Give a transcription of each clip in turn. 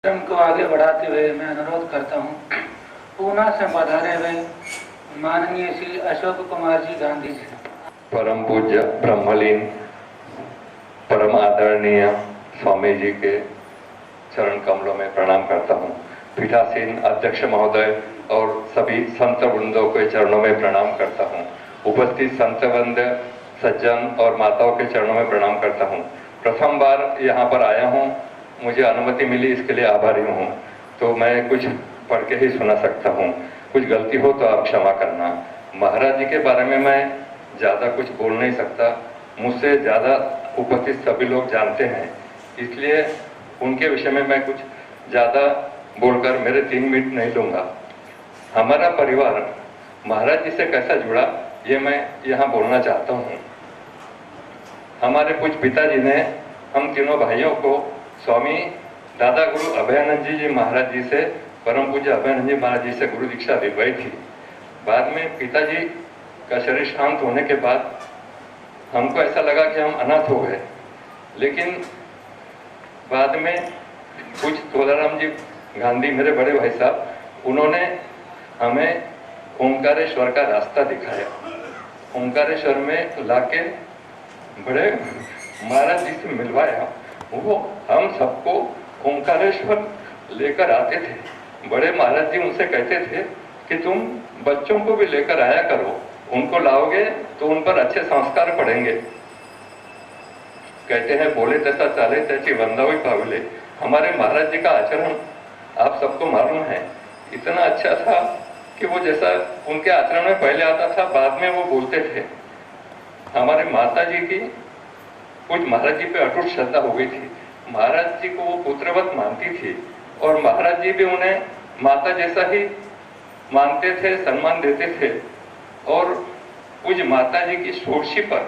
कार्यक्रम को आगे बढ़ाते हुए मैं अनुरोध करता हूँ पूना से पधारे हुए माननीय श्री अशोक कुमार जी गांधी जी। परम पूज्य ब्रह्मलीन परम आदरणीय स्वामी जी के चरण कमलों में प्रणाम करता हूँ। पीठासीन अध्यक्ष महोदय और सभी संत वृंदों के चरणों में प्रणाम करता हूँ। उपस्थित संत वृंद, सज्जन और माताओं के चरणों में प्रणाम करता हूँ। प्रथम बार यहाँ पर आया हूँ, मुझे अनुमति मिली, इसके लिए आभारी हूँ। तो मैं कुछ पढ़ के ही सुना सकता हूँ, कुछ गलती हो तो आप क्षमा करना। महाराज जी के बारे में मैं ज़्यादा कुछ बोल नहीं सकता, मुझसे ज़्यादा उपस्थित सभी लोग जानते हैं, इसलिए उनके विषय में मैं कुछ ज़्यादा बोलकर मेरे 3 मिनट नहीं लूँगा। हमारा परिवार महाराज जी से कैसा जुड़ा ये मैं यहाँ बोलना चाहता हूँ। हमारे पूज्य पिताजी ने हम तीनों भाइयों को स्वामी दादा गुरु अभयानंद जी महाराज जी से, परम पूज्य अभयानंद जी महाराज जी से गुरु दीक्षा दिलवाई थी। बाद में पिताजी का शरीर शांत होने के बाद हमको ऐसा लगा कि हम अनाथ हो गए, लेकिन बाद में कुछ तोलाराम जी गांधी, मेरे बड़े भाई साहब, उन्होंने हमें ओंकारेश्वर का रास्ता दिखाया। ओंकारेश्वर में लाके बड़े महाराज जी से मिलवाया। वो हम सबको ओंकारेश्वर लेकर आते थे। बड़े महाराज जी उनसे कहते थे कि तुम बच्चों को भी लेकर आया करो, उनको लाओगे तो उन पर अच्छे संस्कार पड़ेंगे। कहते हैं बोले तैसा चाले तैसी वंदावी पावले। हमारे महाराज जी का आचरण आप सबको मालूम है, इतना अच्छा था कि वो जैसा उनके आचरण में पहले आता था, बाद में वो बोलते थे। हमारे माता जी की कुछ महाराज जी पे अटूट श्रद्धा हो गई थी। महाराज जी को वो पुत्रवत मानती थी और महाराज जी भी उन्हें माता जैसा ही मानते थे, सम्मान देते थे। और पूज्य माता जी की षोडशी पर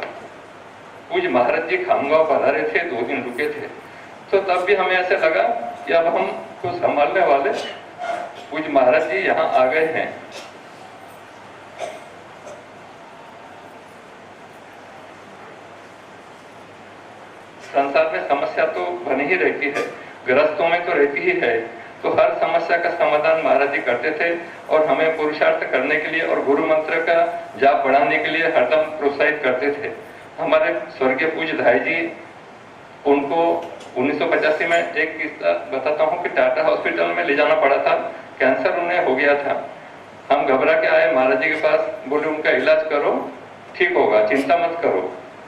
पूज्य महाराज जी खामगांव पधारे थे, 2 दिन रुके थे। तो तब भी हमें ऐसे लगा कि अब हम को संभालने वाले पूज्य महाराज जी यहाँ आ गए हैं। संसार में समस्या तो बनी ही रहती है, गृहस्थों में तो रहती ही है, तो हर समस्या का समाधान महाराज जी करते थे और हमें पुरुषार्थ करने के लिए और गुरु मंत्र का जाप बढ़ाने के लिए हरदम प्रोत्साहित करते थे। हमारे स्वर्गीय पूज्य धाई जी, उनको 1985 में एक किस्सा बताता हूँ कि टाटा हॉस्पिटल में ले जाना पड़ा था, कैंसर उन्हें हो गया था। हम घबरा के आए महाराज जी के पास, बोले उनका इलाज करो, ठीक होगा, चिंता मत करो।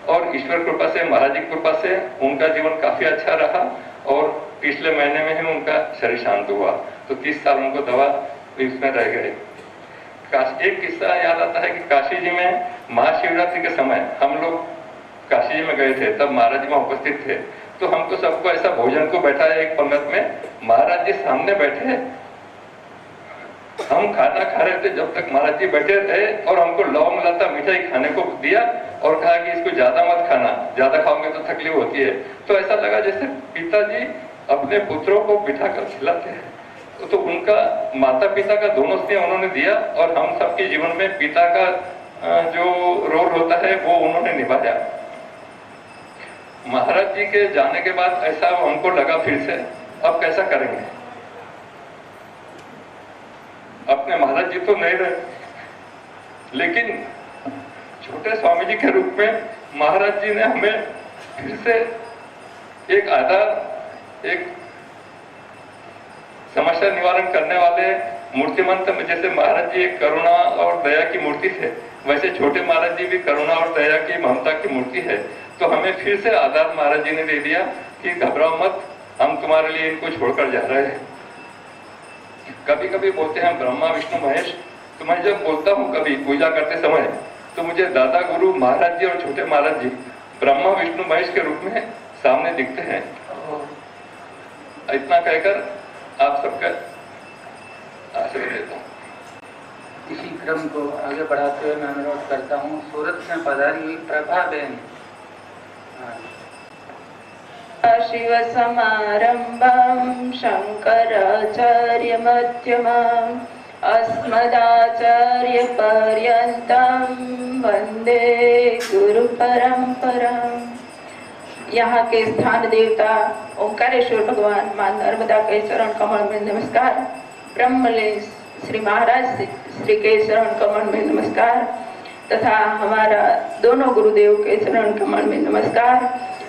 और ईश्वर कृपा से, महाराज जी कृपा से उनका जीवन काफी अच्छा रहा और पिछले महीने में ही उनका शरीर शांत हुआ। तो 30 साल उनको दवा इसमें रह गए। एक किस्सा याद आता है कि काशी जी में महाशिवरात्रि के समय हम लोग काशी जी में गए थे, तब महाराज जी वहां उपस्थित थे। तो हमको सबको ऐसा भोजन को बैठाया एक पंगत में, महाराज जी सामने बैठे, हम खाना खा रहे थे जब तक महाराज जी बैठे थे और हमको लौंग लता मिठाई खाने को दिया और कहा कि इसको ज्यादा मत खाना, ज्यादा खाओगे तो तकलीफ होती है। तो ऐसा लगा जैसे पिताजी अपने पुत्रों को बिठाकर खिलाते हैं। तो उनका माता पिता का दोनों स्नेह उन्होंने दिया और हम सबके जीवन में पिता का जो रोल होता है वो उन्होंने निभाया। महाराज जी के जाने के बाद ऐसा हमको लगा फिर से, अब कैसा करेंगे, अपने महाराज जी तो नहीं रहे, लेकिन छोटे स्वामी जी के रूप में महाराज जी ने हमें फिर से एक आधार, एक समस्या निवारण करने वाले मूर्तिमंत में, जैसे महाराज जी एक करुणा और दया की मूर्ति थे, वैसे छोटे महाराज जी भी करुणा और दया की, ममता की मूर्ति है। तो हमें फिर से आधार महाराज जी ने दे दिया कि घबराओ मत, हम तुम्हारे लिए इनको छोड़कर जा रहे हैं। कभी कभी बोलते हैं ब्रह्मा विष्णु महेश, तो मैं जब बोलता हूँ कभी पूजा करते समय, तो मुझे दादा गुरु महाराज जी और छोटे महाराज जी ब्रह्मा विष्णु महेश के रूप में सामने दिखते हैं। इतना कहकर आप सबका आशीर्वाद देता हूँ। इसी क्रम को आगे बढ़ाते हुए मैं अनुरोध करता हूँ सूरत में पधारी हुई प्रभा बहन। शिव समारंभं शंकराचार्य मध्यमम् अस्मदाचार्य पर्यन्तं वन्दे गुरु परंपराम्। यहाँ के स्थान देवता ओंकारेश्वर भगवान, मां नर्मदा के चरण कमल में नमस्कार। ब्रह्मलीन श्री महाराज श्री के चरण कमल में नमस्कार तथा हमारा दोनों गुरुदेव के चरण कमल में नमस्कार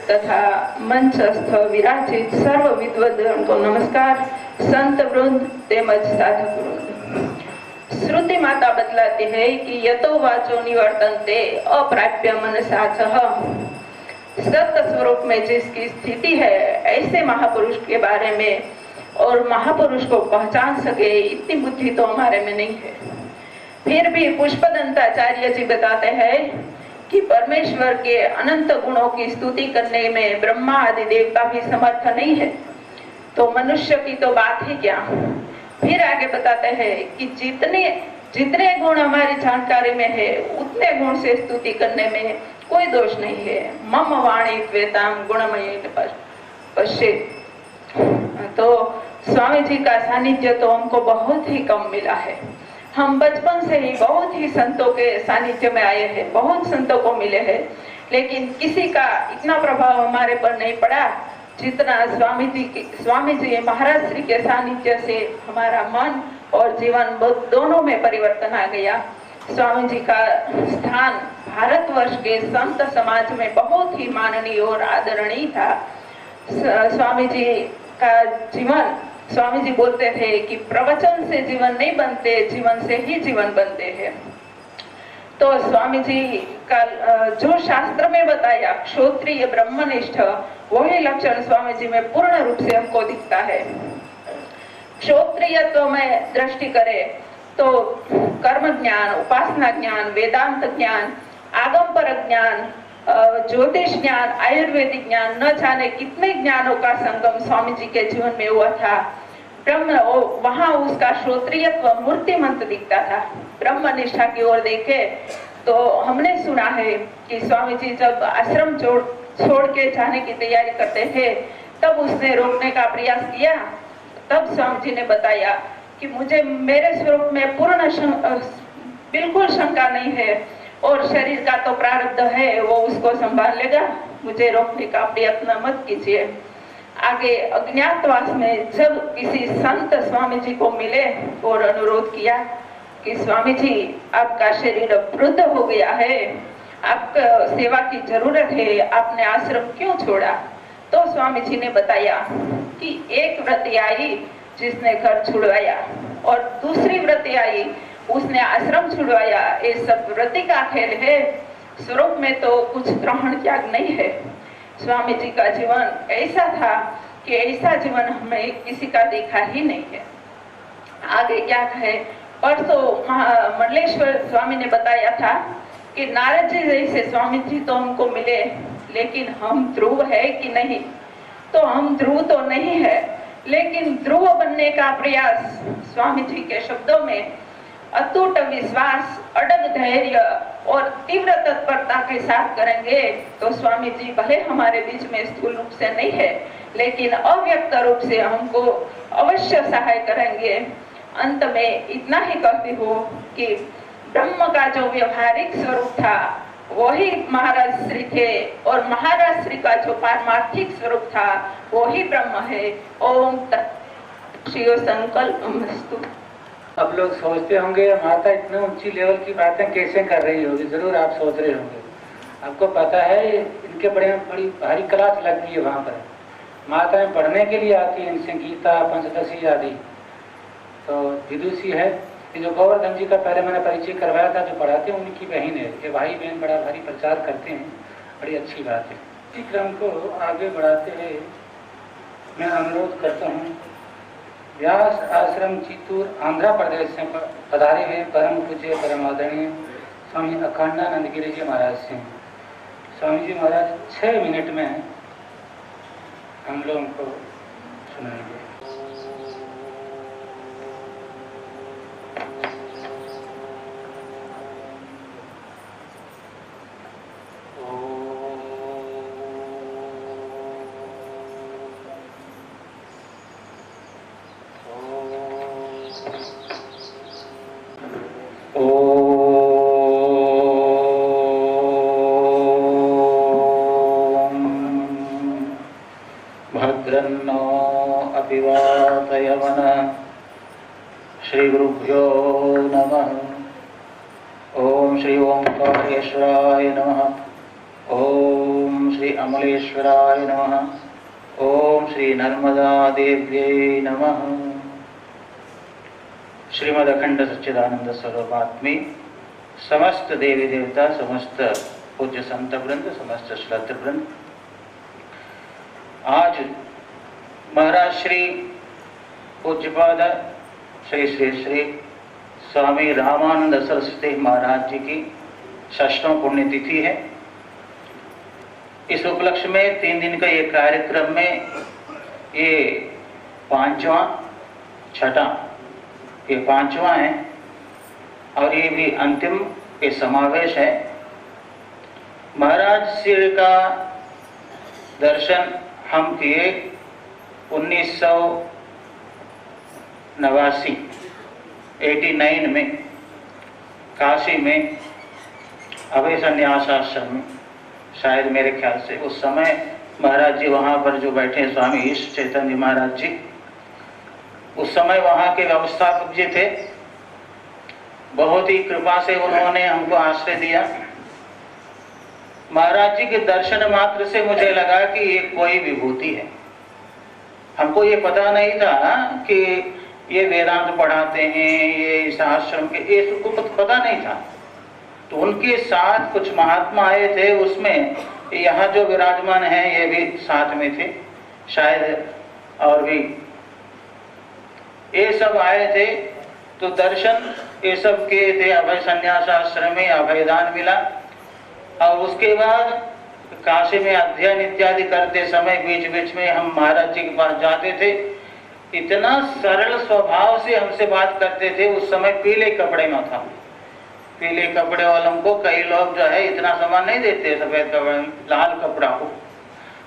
तथा मंचस्थ विराजित सर्व विद्वद्गण को नमस्कार। संत वृंद तेमज साधक वृंद। श्रुति माता बतलाती है कि यतो वाचो निवर्तन्ते अप्राप्य मनसाचः। सत्य स्वरूप में जिसकी स्थिति है ऐसे महापुरुष के बारे में और महापुरुष को पहचान सके इतनी बुद्धि तो हमारे में नहीं है। फिर भी पुष्पदंताचार्य जी बताते हैं कि परमेश्वर के अनंत गुणों की स्तुति करने में ब्रह्मा आदि देवता भी समर्थ नहीं है, तो मनुष्य की तो बात ही क्या। फिर आगे बताते हैं कि जितने गुण हमारी जानकारी में है उतने गुण से स्तुति करने में कोई दोष नहीं है। मम वाणी त्वेताम गुणमयी पश्ये। तो स्वामी जी का सानिध्य तो हमको बहुत ही कम मिला है। हम बचपन से ही बहुत ही संतों के सानिध्य में आए हैं, बहुत संतों को मिले हैं, लेकिन किसी का इतना प्रभाव हमारे पर नहीं पड़ा जितना स्वामी जी महाराज श्री के सानिध्य से हमारा मन और जीवन दोनों में परिवर्तन आ गया। स्वामी जी का स्थान भारतवर्ष के संत समाज में बहुत ही माननीय और आदरणीय था। स्वामी जी का जीवन, स्वामी जी बोलते थे कि प्रवचन से जीवन नहीं बनते, जीवन से ही जीवन बनते हैं। तो स्वामी जी का जो शास्त्र में बताया क्षोत्रिय ब्रह्मनिष्ठ, वही लक्षण स्वामी जी में पूर्ण रूप से हमको दिखता है। क्षोत्रियत्व में दृष्टि करे तो कर्म ज्ञान, उपासना ज्ञान, वेदांत ज्ञान, आगम पर ज्ञान, ज्योतिष ज्ञान, आयुर्वेदिक ज्ञान, न जाने कितने ज्ञानों का संगम स्वामी जी के जीवन में हुआ था। ब्रह्म वहां उसका श्रोत्रियत्व मूर्तिमंत दिखता था। ब्रह्म निष्ठा की ओर देखे तो हमने सुना है कि स्वामी जी जब आश्रम छोड़ के जाने की तैयारी करते थे तब उसने रोकने का प्रयास किया। तब स्वामी जी ने बताया कि मुझे मेरे स्वरूप में बिल्कुल शंका नहीं है और शरीर का तो प्रारब्ध है, वो उसको संभाल लेगा, मुझे रोकने का प्रयत्न मत कीजिए। आगे अज्ञातवास में जब किसी संत स्वामी जी को मिले और अनुरोध किया कि स्वामी जी आपका शरीर वृद्ध हो गया है, आपको सेवा की जरूरत है, आपने आश्रम क्यों छोड़ा? तो स्वामी जी ने बताया कि एक व्रती आई जिसने घर छुड़वाया और दूसरी व्रती आई उसने आश्रम छुड़वाया। ये सब व्रती का खेल है, स्वरूप में तो कुछ ग्रहण त्याग नहीं है। स्वामी जी का जीवन ऐसा था कि ऐसा जीवन हमें किसी का देखा ही नहीं है। आगे क्या कहे, परसों मंडलेश्वर स्वामी ने बताया था कि नारद जी जैसे स्वामी जी तो हमको मिले, लेकिन हम ध्रुव है कि नहीं? तो हम ध्रुव तो नहीं है, लेकिन ध्रुव बनने का प्रयास स्वामी जी के शब्दों में अटूट विश्वास, अडग धैर्य और तीव्र तत्परता के साथ करेंगे तो स्वामी जी भले हमारे बीच में स्थूल रूप से नहीं है, लेकिन अव्यक्त रूप से हमको अवश्य सहाय करेंगे। अंत में इतना ही कहती हूँ कि ब्रह्म का जो व्यवहारिक स्वरूप था वही महाराज श्री थे और महाराज श्री का जो पारमार्थिक स्वरूप था वही ब्रह्म है। ओम शिव संकल्प। अब लोग सोचते होंगे माता इतने ऊंची लेवल की बातें कैसे कर रही होगी, जरूर आप सोच रहे होंगे। आपको पता है इनके बड़ी भारी क्लास लगती है वहाँ पर। माताएं पढ़ने के लिए आती हैं इनसे गीता, पंचदशी आदि। तो विदुषी है, ये जो गोवर्धन जी का पहले मैंने परिचय करवाया था, जो पढ़ाते हैं उनकी बहन है। ये भाई बहन बड़ा भारी प्रचार करते हैं, बड़ी अच्छी बात है। इसी क्रम को आगे बढ़ाते हुए मैं अनुरोध करता हूँ व्यास आश्रम चित्तूर आंध्र प्रदेश से पधारे हुए परम पूज्य परम आदरणीय स्वामी अखंडानंद गिरी जी महाराज से। स्वामी जी महाराज 6 मिनट में हम लोगों को सुनाएंगे। श्री गुरुभ्यो नमः। ओम श्री ओंकारेश्वराय नमः। ओम श्री अमलेश्वराय नमः। ओम श्री नर्मदा देव्यै नमः। श्रीमद् अखंड सच्चिदानंद स्वरूपात्मी समस्त देवी देवता, समस्त पूज्य संत वृंद, समस्त श्रद्ध वृंद, आज महाराज श्री पूज्यपाद श्री श्री श्री स्वामी रामानंद सरस्वती महाराज जी की षष्ठों पुण्यतिथि है। इस उपलक्ष्य में 3 दिन का ये कार्यक्रम में ये 5वां छठा ये 5वां है और ये भी अंतिम के समावेश है। महाराज श्री का दर्शन हम किए 1989 में काशी में अभय संन्यास आश्रम में, शायद मेरे ख्याल से उस समय महाराज जी वहाँ पर जो बैठे स्वामी ईश चैतन्य महाराज जी, उस समय वहाँ के व्यवस्थापक जी थे। बहुत ही कृपा से उन्होंने हमको आश्रय दिया। महाराज जी के दर्शन मात्र से मुझे लगा कि ये कोई विभूति है। हमको ये पता नहीं था कि ये वेदांत पढ़ाते हैं, ये इस आश्रम के, ये सबको पता नहीं था। तो उनके साथ कुछ महात्मा आए थे, उसमें यहाँ जो विराजमान है ये भी साथ में थे शायद, और भी ये सब आए थे। तो दर्शन ये सब किए थे। अभय संन्यास आश्रम में अभयदान मिला और उसके बाद काशी में अध्ययन इत्यादि करते समय बीच बीच में हम महाराज जी के पास जाते थे। इतना सरल स्वभाव से हमसे बात करते थे। उस समय पीले कपड़े में था, पीले कपड़े वालों को कई लोग जो है इतना सामान नहीं देते, सफेद कपड़े में लाल कपड़ा हो।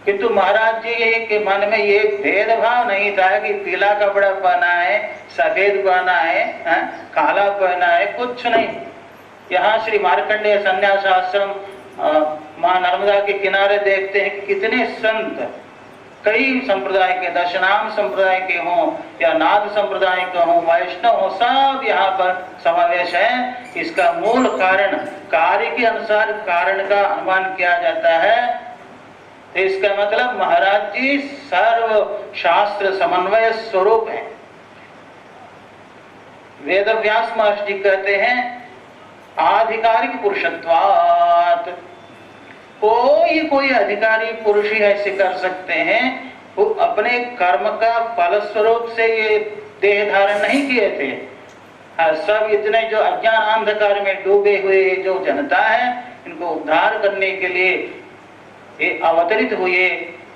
किंतु महाराज जी के मन में ये भेदभाव नहीं था कि पीला कपड़ा पहना है, सफेद पहना है, काला पहना है, कुछ नहीं। यहाँ श्री मार्कंडेय संन्यास आश्रम माँ नर्मदा के किनारे देखते हैं कि कितने संत, कई संप्रदाय के, दशनाम संप्रदाय के हों या नाद संप्रदाय के हों, वैष्णव हो, सब यहाँ पर समावेश है। इसका मूल कारण कार्य के अनुसार कारण का अनुमान किया जाता है। इसका मतलब महाराज जी सर्व शास्त्र समन्वय स्वरूप है। वेद व्यास महर्षि जी कहते हैं आधिकारिक पुरुषत्वात्, कोई अधिकारी पुरुष ही ऐसे कर सकते हैं। वो अपने कर्म का फल स्वरूप से ये देह धारण नहीं किए थे। सब इतने जो अज्ञान अंधकार में डूबे हुए जो जनता है, इनको उद्धार करने के लिए ये अवतरित हुए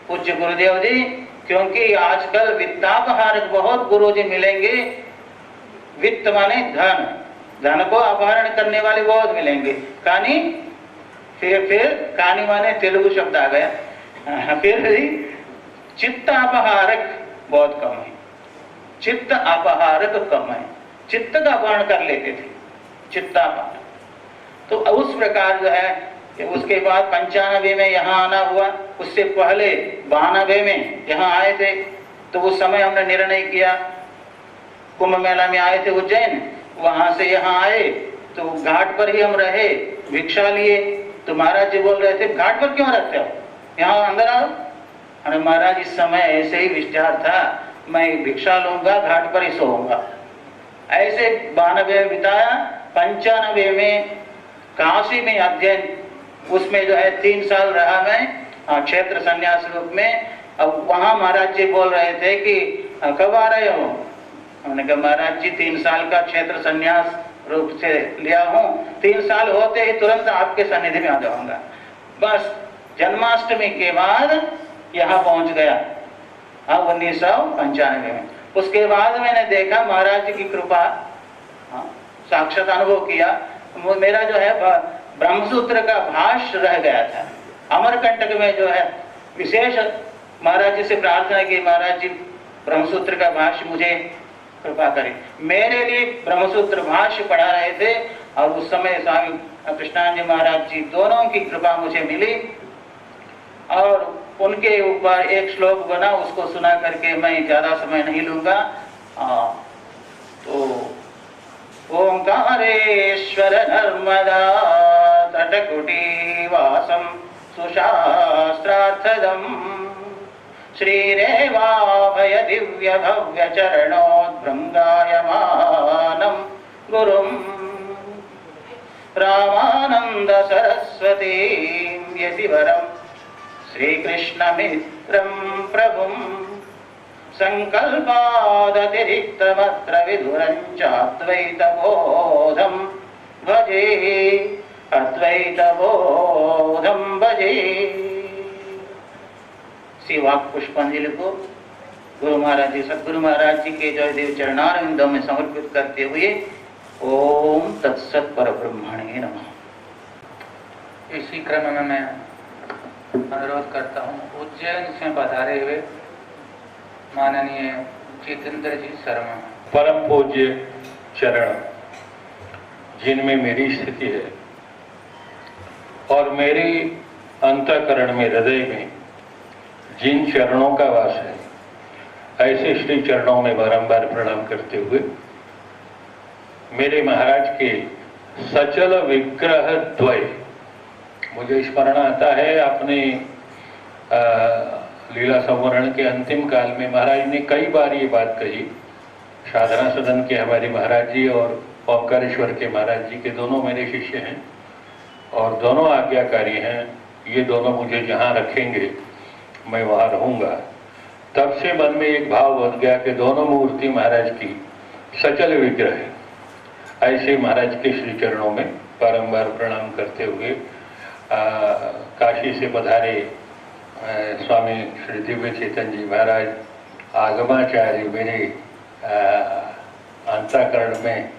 पूज्य गुरुदेव जी। क्योंकि आजकल वित्तापहारक बहुत गुरुजी मिलेंगे। वित्त माने धन, धन को अपहरण करने वाले बहुत मिलेंगे। कानी, फिर कानी माने तेलुगु शब्द आ गया। फिर चित्त अपहारक बहुत कम है, चित्त अपहारक कम है। चित्त का अपहरण कर लेते थे, चित्तापहार। तो उस प्रकार जो है कि उसके बाद 95 में यहाँ आना हुआ। उससे पहले 92 में यहाँ आए थे। तो उस समय हमने निर्णय किया, कुंभ मेला में आए थे उज्जैन, वहां से यहाँ आए तो घाट पर ही हम रहे, भिक्षा लिए। तो महाराज जी बोल रहे थे घाट पर क्यों रहते हो, यहाँ अंदर आओ। अरे महाराज इस समय ऐसे ही विचार था, मैं भिक्षा लूंगा, घाट पर ही सोऊंगा। ऐसे 92 में बिताया। 95 में काशी में अध्ययन, उसमें जो है 3 साल रहा मैं क्षेत्र संन्यास रूप में। अब वहाँ महाराज जी बोल रहे थे कि कब आ रहे हो। हमने कहा महाराज जी 3 साल का क्षेत्र संन्यास रूप से लिया हूँ, 3 साल होते ही तुरंत आपके सन्निधि में आ जाऊंगा। बस जन्माष्टमी के बाद यहाँ पहुँच गया 1995 में। उसके बाद मैंने देखा महाराज जी की कृपा, साक्षात अनुभव किया। मेरा जो है ब्रह्मसूत्र का भाष्य रह गया था। अमरकंटक में जो है विशेष महाराज जी से प्रार्थना की, महाराज जी ब्रह्मसूत्र का भाष्य मुझे कृपा करें। मेरे लिए ब्रह्मसूत्र भाष्य पढ़ा रहे थे और उस समय स्वामी कृष्णानंद महाराज जी दोनों की कृपा मुझे मिली और उनके ऊपर एक श्लोक बना, उसको सुना करके मैं ज्यादा समय नहीं लूंगा। तो ओंकारेश्वर नर्मदा तटकुटीवासं सुशास्त्रार्थदम् श्रीरेवाभय दिव्य भव्य चरणोद्भृंगायमानं गुरुं रामानंद सरस्वतीं यतिवरं श्रीकृष्णमित्रं प्रभुं संकल्पादतिरिक्तमत्र विदुरं चाद्वैतबोधं भजे अद्वैतबोधं भजे। वाक पुष्पांजलि को गुरु महाराज जी सदगुरु महाराज जी के जयदेव चरणारविंदों में समर्पित करते हुए ओम तत्सत परब्रह्मणे नमः। इसी क्रम में मैं अनुरोध करता हूँ उज्जैन से पधारे हुए माननीय जितेंद्र जी शर्मा, परम पूज्य चरण जिनमें मेरी स्थिति है और मेरी अंतःकरण में हृदय में जिन चरणों का वास है, ऐसे श्री चरणों में बारंबार प्रणाम करते हुए मेरे महाराज के सचल विग्रह द्वय मुझे स्मरण आता है। अपने लीला संवरण के अंतिम काल में महाराज ने कई बार ये बात कही। साधना सदन के हमारे महाराज जी और ओंकारेश्वर के महाराज जी के दोनों मेरे शिष्य हैं और दोनों आज्ञाकारी हैं। ये दोनों मुझे जहाँ रखेंगे मैं वहाँ रहूँगा। तब से मन में एक भाव बन गया कि दोनों मूर्ति महाराज की सचल विग्रह है। ऐसे महाराज के श्री चरणों में बारंबार प्रणाम करते हुए काशी से पधारे स्वामी श्री दिव्य चेतन जी महाराज आगमाचार्य, मेरे अंतःकरण में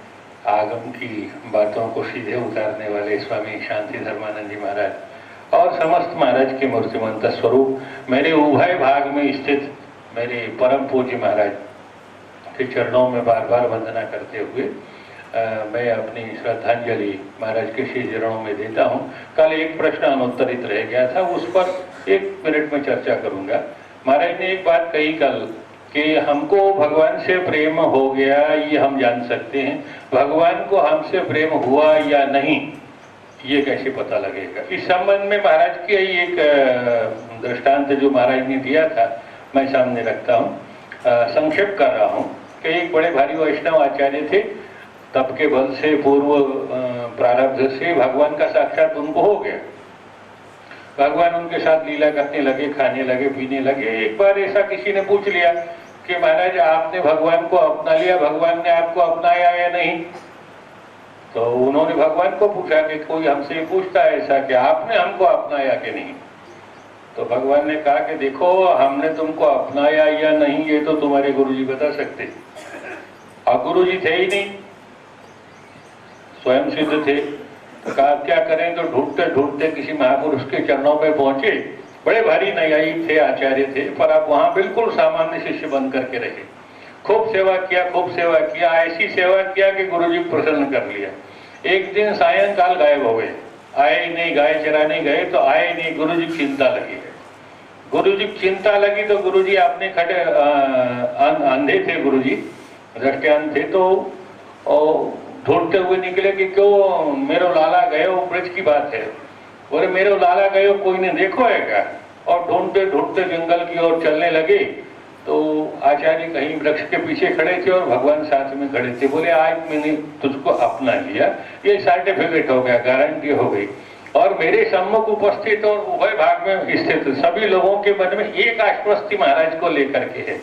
आगम की बातों को सीधे उतारने वाले स्वामी शांति धर्मानंद जी महाराज और समस्त महाराज के मूर्तिमंत स्वरूप मेरे उभय भाग में स्थित मेरे परम पूज्य महाराज के चरणों में बार बार वंदना करते हुए मैं अपनी श्रद्धांजलि महाराज के श्री चरणों में देता हूँ। कल एक प्रश्न अनुत्तरित रह गया था, उस पर 1 मिनट में चर्चा करूंगा। महाराज ने एक बात कही कल कि हमको भगवान से प्रेम हो गया ये हम जान सकते हैं, भगवान को हमसे प्रेम हुआ या नहीं ये कैसे पता लगेगा। इस संबंध में महाराज की एक दृष्टांत जो महाराज ने दिया था मैं सामने रखता हूँ, संक्षेप कर रहा हूँ कि एक बड़े भारी वैष्णव आचार्य थे। तब के बल से पूर्व प्रारब्ध से भगवान का साक्षात उनको हो गया। भगवान उनके साथ लीला करने लगे, खाने लगे, पीने लगे। एक बार ऐसा किसी ने पूछ लिया कि महाराज आपने भगवान को अपना लिया, भगवान ने आपको अपनाया या नहीं। तो उन्होंने भगवान को पूछा कि कोई हमसे पूछता है ऐसा कि आपने हमको अपनाया कि नहीं। तो भगवान ने कहा कि देखो हमने तुमको अपनाया या नहीं ये तो तुम्हारे गुरुजी बता सकते, और गुरुजी थे ही नहीं, स्वयं सिद्ध थे। तो कहा क्या करें, तो ढूंढते ढूंढते किसी महापुरुष के चरणों में पहुंचे। बड़े भारी न्यायिक थे, आचार्य थे, पर आप वहां बिल्कुल सामान्य शिष्य बन करके रहे। खूब सेवा किया, खूब सेवा किया, ऐसी सेवा किया कि गुरुजी प्रसन्न कर लिया। एक दिन सायंकाल गायब हो गए, आए नहीं, गाय चराने गए तो आए नहीं, गुरुजी की चिंता लगी। गुरुजी की चिंता लगी तो गुरुजी अपने खड़े अंधे थे, गुरुजी दृष्टियान थे, तो ढूंढते हुए निकले कि क्यों मेरो लाला गयो, ब्रज की बात है, बोले मेरो लाला गयो कोई ने देखो है क्या। और ढूंढते ढूंढते जंगल की ओर चलने लगे तो आचार्य कहीं वृक्ष के पीछे खड़े थे और भगवान साथ में खड़े थे। बोले आज मैंने तुझको अपना लिया, ये सर्टिफिकेट हो गया, गारंटी हो गई। और मेरे सम्मुख उपस्थित और उभय भाग में स्थित सभी लोगों के मन में एक आश्वस्ति महाराज को लेकर के है।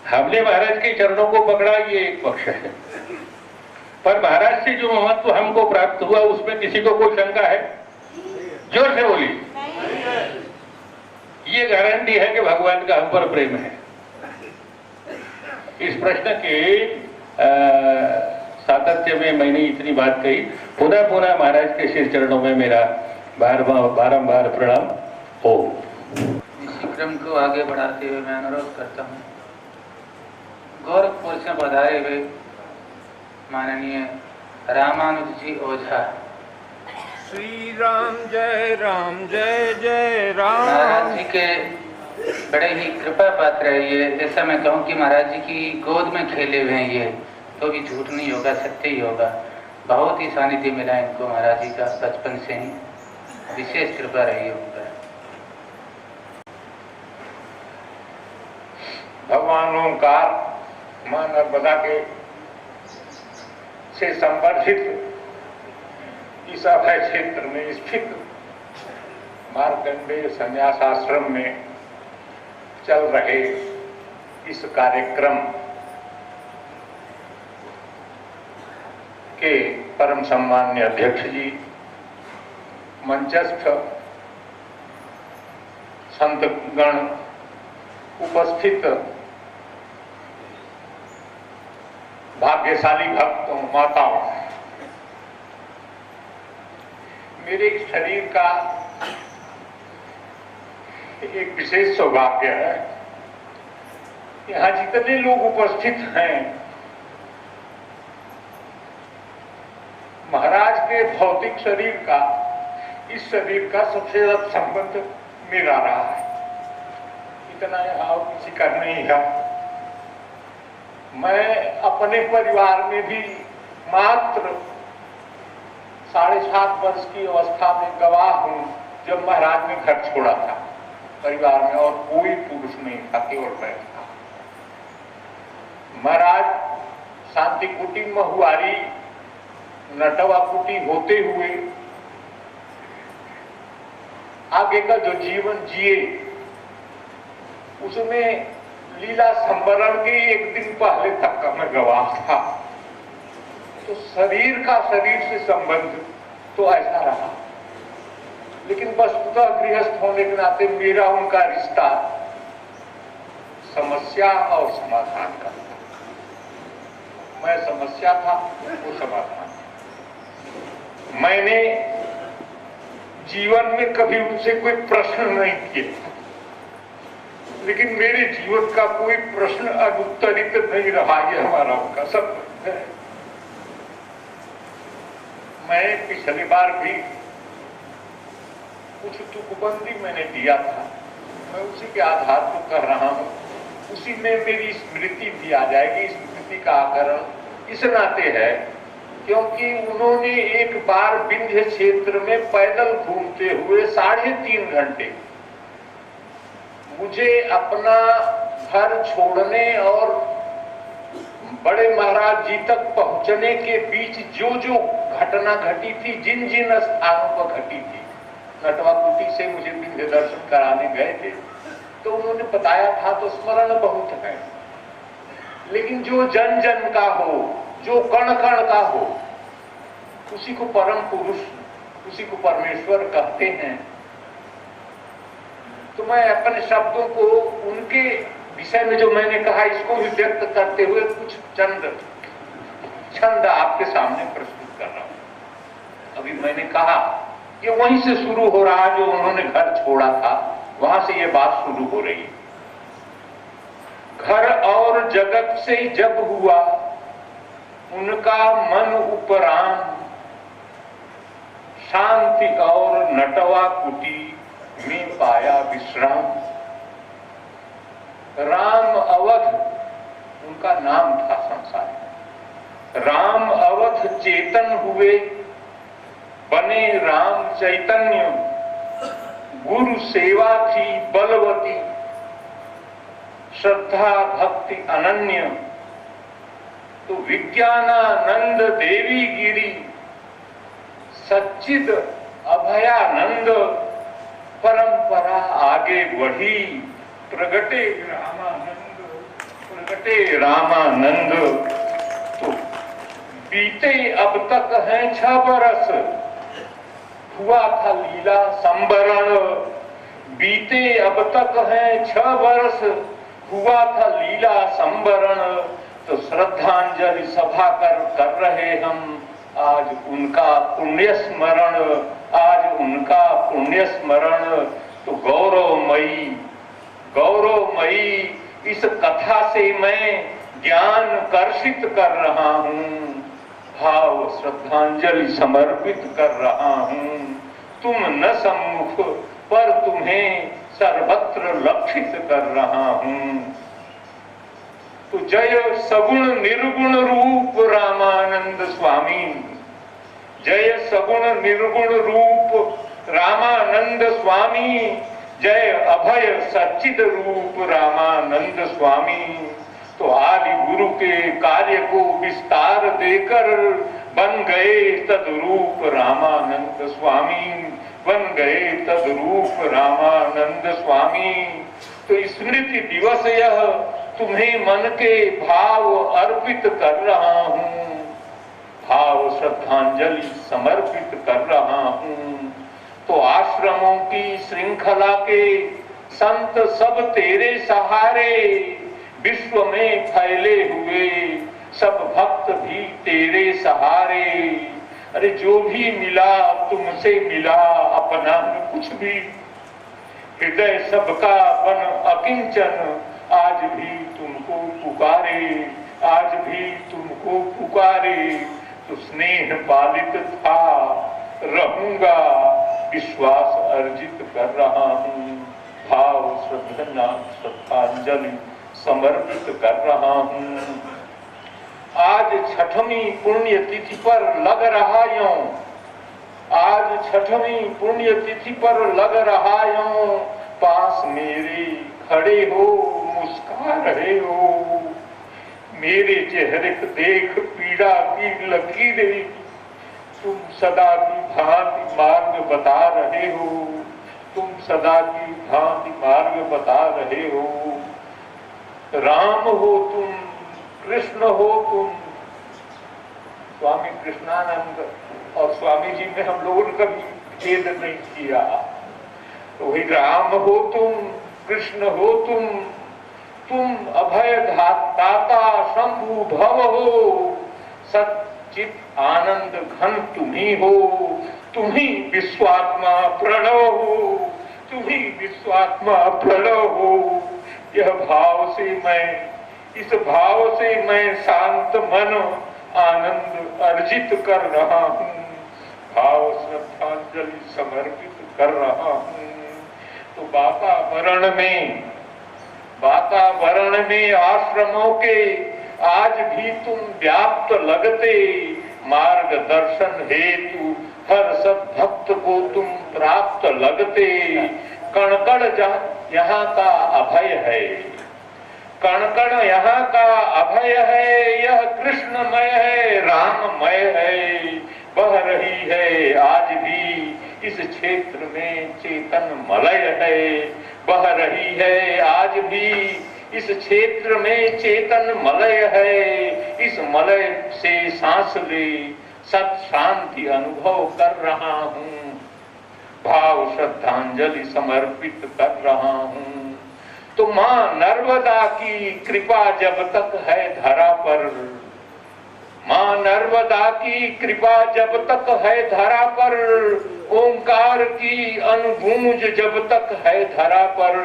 हमने महाराज के चरणों को पकड़ा, ये एक पक्ष है, पर महाराज से जो महत्व हमको प्राप्त हुआ उसमें किसी को कोई शंका है? जोर से बोली। ये गारंटी है कि भगवान का हम पर प्रेम है। इस प्रश्न के सातत्य में मैंने इतनी बात कही। पुनः पुनः महाराज के श्री चरणों में मेरा बारंबार प्रणाम हो। इसी क्रम को आगे बढ़ाते हुए मैं अनुरोध करता हूँ गोरखपुर से पधारे हुए माननीय रामानुज जी ओझा। श्री राम जय राम। महाराज जी के बड़े ही कृपा पात्र है ये। जैसा मैं कहूँ कि महाराज जी की गोद में खेले हुए हैं ये, तो भी झूठ नहीं होगा, सत्य ही होगा। बहुत ही सानिध्य मिला इनको महाराज जी का, बचपन से ही विशेष कृपा रही है उन पर। भगवान ओंकार मां नर्मदा के से संबंधित इस अभय क्षेत्र में स्थित मार्कंडेय संन्यास आश्रम में चल रहे इस कार्यक्रम के परम सम्मान्य अध्यक्ष जी, मंचस्थ संतगण, उपस्थित भाग्यशाली भक्तों, माताओं, मेरे शरीर का एक विशेष सौभाग्य है। यहाँ जितने लोग उपस्थित हैं, महाराज के भौतिक शरीर का, इस शरीर का सबसे ज्यादा संबंध मेरा रहा है। इतना यहाँ और किसी का नहीं है। मैं अपने परिवार में भी मात्र 7.5 वर्ष की अवस्था में गवाह हूं, जब महाराज ने घर छोड़ा था। परिवार में और कोई पुरुष नहीं था, केवल मैं था। महाराज शांति कुटी, महुआरी, नटवा कुटी होते हुए आगे का जो जीवन जिए, उसमें लीला संवरण के एक दिन पहले तक का मैं गवाह था। तो शरीर का शरीर से संबंध तो ऐसा रहा, लेकिन वस्तुतः गृहस्थ होने के नाते मेरा उनका रिश्ता समस्या और समाधान का था। मैं समस्या था, वो समाधान था। मैंने जीवन में कभी उनसे कोई प्रश्न नहीं किया, लेकिन मेरे जीवन का कोई प्रश्न अनुत्तरित नहीं रहा। ये हमारा उनका सब है। मैं पिछली बार भी कुछ तुकबंदी मैंने दिया था, मैं उसी के आधार पर कर रहा हूं। उसी में मेरी स्मृति भी आ जाएगी। स्मृति का आकरण इस नाते है क्योंकि उन्होंने एक बार विंध्य क्षेत्र में पैदल घूमते हुए 3.5 घंटे मुझे अपना घर छोड़ने और बड़े महाराज जी तक पहुंचने के बीच जो जो घटना घटी थी, जिन जिन स्थानों पर घटी थी, नटवा कुटी से मुझे विंध्य दर्शन कराने गए थे, तो उन्होंने बताया था, तो स्मरण बहुत है। लेकिन जो जन जन का हो, जो कण कण का हो, उसी को परम पुरुष, उसी को परमेश्वर कहते हैं। तो मैं अपने शब्दों को उनके विषय में जो मैंने कहा, इसको भी व्यक्त करते हुए कुछ चंद छंद आपके सामने प्रस्तुत कर रहा हूं। अभी मैंने कहा ये वहीं से शुरू हो रहा, जो उन्होंने घर छोड़ा था, वहां से ये बात शुरू हो रही। घर और जगत से जब हुआ उनका मन उपराम, शांति और नटवा कुटी में पाया विश्राम। राम अवध उनका नाम था संसार में। राम अवध चेतन हुए, बने राम चैतन्य। गुरु सेवा थी बलवती, श्रद्धा भक्ति अनन्य। तो विज्ञानानंद देवी गिरी, सच्चिद अभयानंद। परंपरा आगे बढ़ी, प्रगटे रामानंद, प्रगटे रामानंद। तो बीते अब तक हैं 6 बरस, हुआ था लीला संवरण। बीते अब तक हैं 6 बरस, हुआ था लीला संवरण। तो श्रद्धांजलि सभा कर रहे हम आज उनका पुण्य स्मरण, आज उनका पुण्य स्मरण। तो गौरवमयी, गौरवमयी इस कथा से मैं ज्ञान कर्षित कर रहा हूं, भाव श्रद्धांजलि समर्पित कर रहा हूं। तुम न सम्मुख पर तुम्हें सर्वत्र लक्षित कर रहा हूं। तो जय सगुण निर्गुण रूप रामानंद स्वामी, जय सगुण निर्गुण रूप रामानंद स्वामी, जय अभय सच्चिद रूप रामानंद स्वामी। तो आदि गुरु के कार्य को विस्तार देकर बन गए तद्रूप रामानंद स्वामी, बन गए तद्रूप रामानंद स्वामी। तो स्मृति दिवस यह तुम्हें मन के भाव अर्पित कर रहा हूँ, भाव श्रद्धांजलि समर्पित कर रहा हूँ। तो आश्रमों की श्रृंखला के संत सब तेरे सहारे, विश्व में फैले हुए सब भक्त भी तेरे सहारे। अरे जो भी मिला तुमसे मिला, अपना कुछ भी, हृदय सबका बन अकिंचन, आज भी तुमको पुकारे, आज भी तुमको पुकारे। तो स्नेह पालित था रहूंगा, विश्वास अर्जित कर रहा हूँ, भाव श्रद्धांजलि समर्पित कर रहा हूँ। आज छठवीं पुण्य तिथि पर लग रहा यूं, आज छठवीं पुण्य तिथि पर लग रहा यूं, पास मेरे खड़े हो मुस्कुरा रहे हो। मेरे चेहरे को देख पीड़ा की लकीरें, तुम सदा की भांति मार्ग बता रहे हो, तुम सदा की भांति मार्ग बता रहे हो। राम हो तुम, कृष्ण हो तुम। स्वामी कृष्णानंद और स्वामी जी में हम लोगों ने कभी भेद नहीं किया। तो वही राम हो तुम, कृष्ण हो तुम अभय दाता शंभु भव हो, सच्चित आनंद घन तुम्ही हो, तुम्ही विश्वात्मा प्रणव हो, तुम्ही विश्वात्मा प्रणव हो। यह भाव से मैं, इस भाव से मैं शांत मन आनंद अर्जित कर रहा हूँ, भाव श्रद्धांजलि समर्पित कर रहा हूँ। तो वातावरण में आश्रमों के आज भी तुम व्याप्त लगते, मार्गदर्शन हेतु हर सद्भक्त को तुम प्राप्त लगते। कण कण यहाँ का अभय है, कण कण यहाँ का अभय है। यह कृष्णमय है, राममय है, बह रही है आज भी इस क्षेत्र में चेतन मलय है, बह रही है आज भी इस क्षेत्र में चेतन मलय है। इस मलय से सांस ले सत शांति अनुभव कर रहा हूँ, भाव श्रद्धांजलि समर्पित कर रहा हूँ। तो माँ नर्मदा की कृपा जब तक है धरा पर, माँ नर्मदा की कृपा जब तक है धरा पर, ओंकार की अनुगूंज जब तक है धरा पर,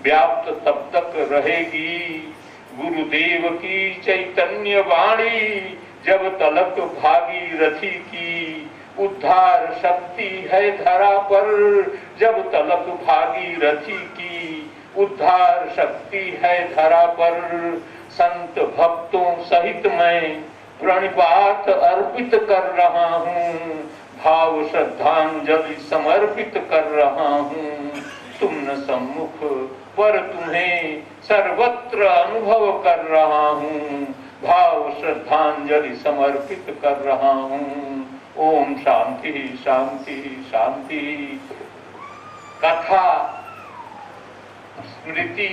व्याप्त तब तक रहेगी गुरुदेव की चैतन्य वाणी। जब तलक भागीरथी की उद्धार शक्ति है धरा पर, जब तलक भागीरथी की उद्धार शक्ति है धरा पर। संत भक्तों सहित मैं प्रणिपात अर्पित कर रहा हूँ, भाव श्रद्धांजलि समर्पित कर रहा हूँ। तुम न सम्मुख पर तुम्हें सर्वत्र अनुभव कर रहा हूँ, भाव श्रद्धांजलि समर्पित कर रहा हूँ। ओम शांति शांति शांति। कथा स्मृति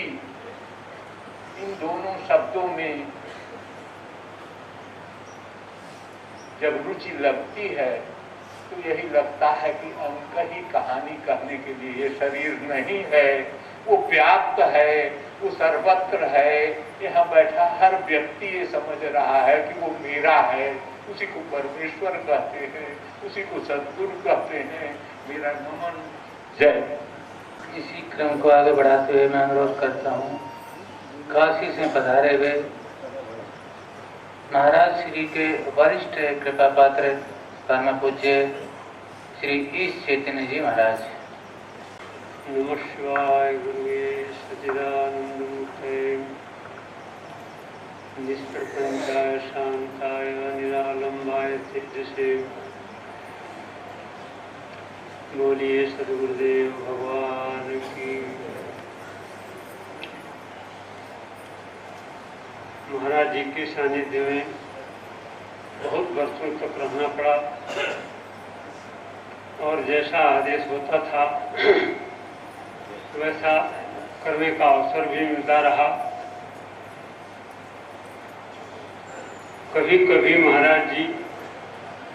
इन दोनों शब्दों में जब रुचि लगती है तो यही लगता है कि अंक ही कहानी कहने के लिए, ये शरीर नहीं है, वो व्याप्त है, वो सर्वत्र है। यहाँ बैठा हर व्यक्ति ये समझ रहा है कि वो मेरा है, उसी को परमेश्वर कहते हैं, उसी को सद्गुरु कहते हैं। मेरा नमन जय। इसी क्रम को आगे बढ़ाते हुए मैं अनुरोध करता हूँ काशी से पधारे हुए महाराज श्री के वरिष्ठ कृपा पात्र परम पूज्य श्री ईश चैतन्य जी महाराज। नमः शिवाय गुरुवे सच्चिदानंद मूर्ते निष्प्रपंचाय शांताय निरालंबाय तेजसे बोलिए सदगुरुदेव भगवान की। महाराज जी के सानिध्य में बहुत वर्षों तक रहना पड़ा और जैसा आदेश होता था वैसा करने का अवसर भी मिलता रहा। कभी कभी महाराज जी